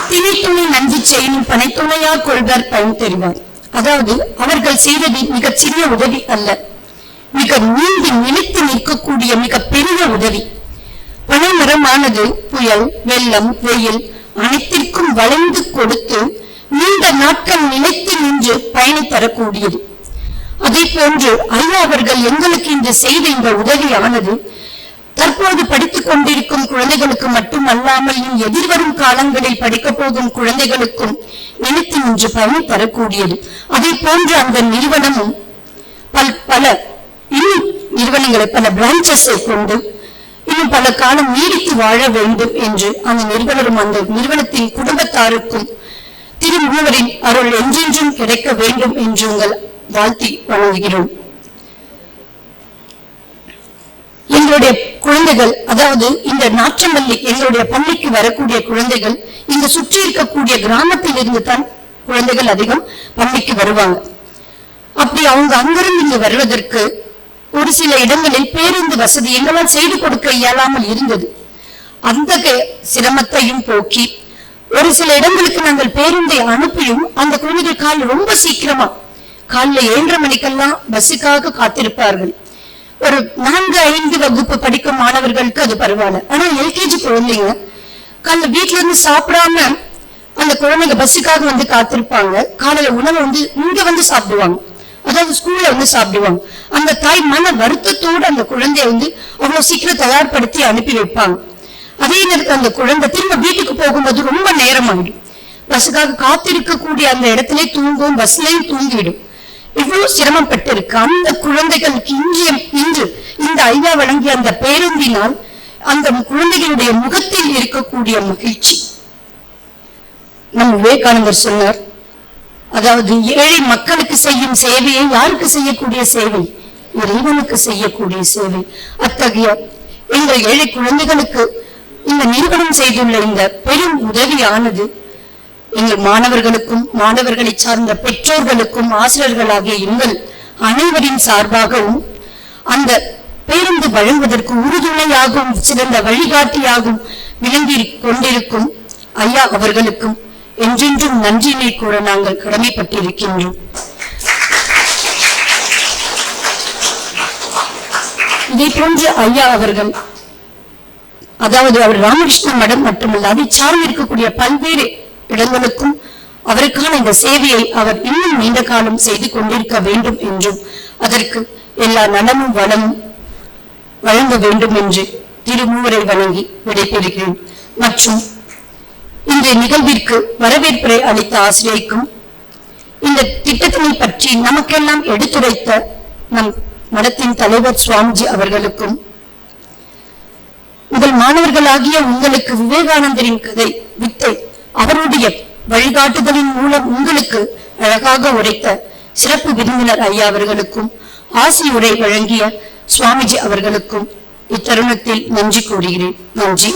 திணைத்துணை நன்றி செய்யும் பனைத்துணையா கொள்வர் பயன் தெரிவார். அதாவது அவர்கள் செய்தது மிகச் சிறிய உதவி அல்ல, மிக நீண்டி நிலைத்து நிற்கக்கூடிய மிக பெரிய உதவி. பனைமரமானது புயல், வெள்ளம், வெயில் அனைத்திற்கும் வளைந்து கொடுத்து நீண்ட நாட்கள் நிலைத்து நின்று பயனை தரக்கூடியது. அதே போன்று ஐயா அவர்கள் எங்களுக்கு இன்று செய்த இந்த உதவியானது தற்போது படித்துக் கொண்டிருக்கும் குழந்தைகளுக்கு மட்டுமல்லாமல் எதிர்வரும் காலங்களில் படிக்கப் போகும் குழந்தைகளுக்கும் நினைத்து நின்று பயனை தரக்கூடியது. அதே போன்று அந்த நிறுவனமும் பல நிறுவனங்களை பல பிரான்ச்சஸை கொண்டு இன்னும் பல காலம் நீடித்து வாழ வேண்டும் என்று அந்த நிறுவனரும் அந்த நிறுவனத்தின் குடும்பத்தாருக்கும் திருமூவரின் அருள் என்றென்றும் கிடைக்க வேண்டும் என்று உங்கள் வாழ்த்தி வழங்குகிறோம். எங்களுடைய குழந்தைகள், அதாவது இந்த நாற்றமல்லி எங்களுடைய பள்ளிக்கு வரக்கூடிய குழந்தைகள் இங்க சுற்றி இருக்கக்கூடிய கிராமத்தில் இருந்து தான் குழந்தைகள் அதிகம் பள்ளிக்கு வருவாங்க. அப்படி அவங்க அங்கிருந்து இங்கு வருவதற்கு ஒரு சில இடங்களில் பேருந்து வசதி எங்களால் செய்து கொடுக்க இயலாமல் இருந்தது. அந்த சிரமத்தையும் போக்கி ஒரு சில இடங்களுக்கு நாங்கள் பேருந்தை அனுப்பியும் அந்த குழந்தைகள் ரொம்ப சீக்கிரமா காலைல 7:30 மணிக்கெல்லாம் பஸ்ஸுக்காக காத்திருப்பார்கள். ஒரு 4-5 வகுப்பு படிக்கும் மாணவர்களுக்கு அது பரவாயில்ல. ஆனா LKG குழந்தைங்க காலைல வீட்டுல இருந்து சாப்பிடாம அந்த குழந்தைங்க பஸ்ஸுக்காக வந்து காத்திருப்பாங்க. காலையில உணவை இங்க வந்து சாப்பிடுவாங்க, அதாவது ஸ்கூல்ல சாப்பிடுவாங்க. அந்த தாய் மன வருத்தத்தோடு அந்த குழந்தைய அவ்வளவு சீக்கிரம் தயார்படுத்தி அனுப்பி வைப்பாங்க. அதே நேரத்தில் அந்த குழந்தை திரும்ப வீட்டுக்கு போகும்போது ரொம்ப நேரம் ஆகிடும். பஸ்ஸுக்காக காத்திருக்கக்கூடிய அந்த இடத்திலே தூங்கும், பஸ்லயும் தூங்கிவிடும். இவ்வளவு சிரமப்பட்டு இருக்கு அந்த குழந்தைகளுக்கு. இன்று இந்த ஐயா வழங்கிய அந்த பேருந்தினால் அந்த குழந்தைகளுடைய முகத்தில் இருக்கக்கூடிய மகிழ்ச்சி. நம் விவேகானந்தர் சொன்னார், அதாவது ஏழை மக்களுக்கு செய்யும் சேவையை யாருக்கு செய்யக்கூடிய சேவை? இறைவனுக்கு செய்யக்கூடிய சேவை. அத்தகைய எங்கள் ஏழை குழந்தைகளுக்கு இந்த நிறுவனம் செய்துள்ள இந்த பெரும் உதவியானது எங்கள் மாணவர்களுக்கும் மாணவர்களை சார்ந்த பெற்றோர்களுக்கும் ஆசிரியர்களாகிய எங்கள் அனைவரின் சார்பாகவும் அந்த பேருந்து வழங்குவதற்கு உறுதுணையாகவும் சிறந்த வழிகாட்டியாகவும் விளங்கி கொண்டிருக்கும் ஐயா அவர்களுக்கும் என்றென்றும் நன்றியினை கூற நாங்கள் கடமைப்பட்டிருக்கின்றோம். இதை போன்ற ஐயா அவர்கள், அதாவது அவர் ராமகிருஷ்ண மடம் மட்டுமல்ல, அதை சார்ந்து இருக்கக்கூடிய பல்வேறு இடங்களுக்கும் அவருக்கான இந்த சேவையை அவர் இன்னும் நீண்ட காலம் செய்து கொண்டிருக்க வேண்டும் என்றும் அதற்கு எல்லா நலமும் வளமும் வழங்க வேண்டும் என்று திருமூவரை வணங்கி விடைபெறுகிறேன். மற்றும் இந்த நிகழ்விற்கு வரவேற்பை அளித்த ஆசிரியருக்கும் இந்த திட்டத்தினை பற்றி நமக்கெல்லாம் எடுத்துரைத்த நம் மடத்தின் தலைவர் சுவாமிஜி அவர்களுக்கும் உங்கள் மாணவர்களாகிய உங்களுக்கு விவேகானந்தரின் கதை வித்தை அவருடைய வழிகாட்டுதலின் மூலம் உங்களுக்கு அழகாக உரைத்த சிறப்பு விருந்தினர் ஐயா அவர்களுக்கும் ஆசி உரை வழங்கிய சுவாமிஜி அவர்களுக்கும் இத்தருணத்தில் நன்றி கூறுகிறேன். நன்றி.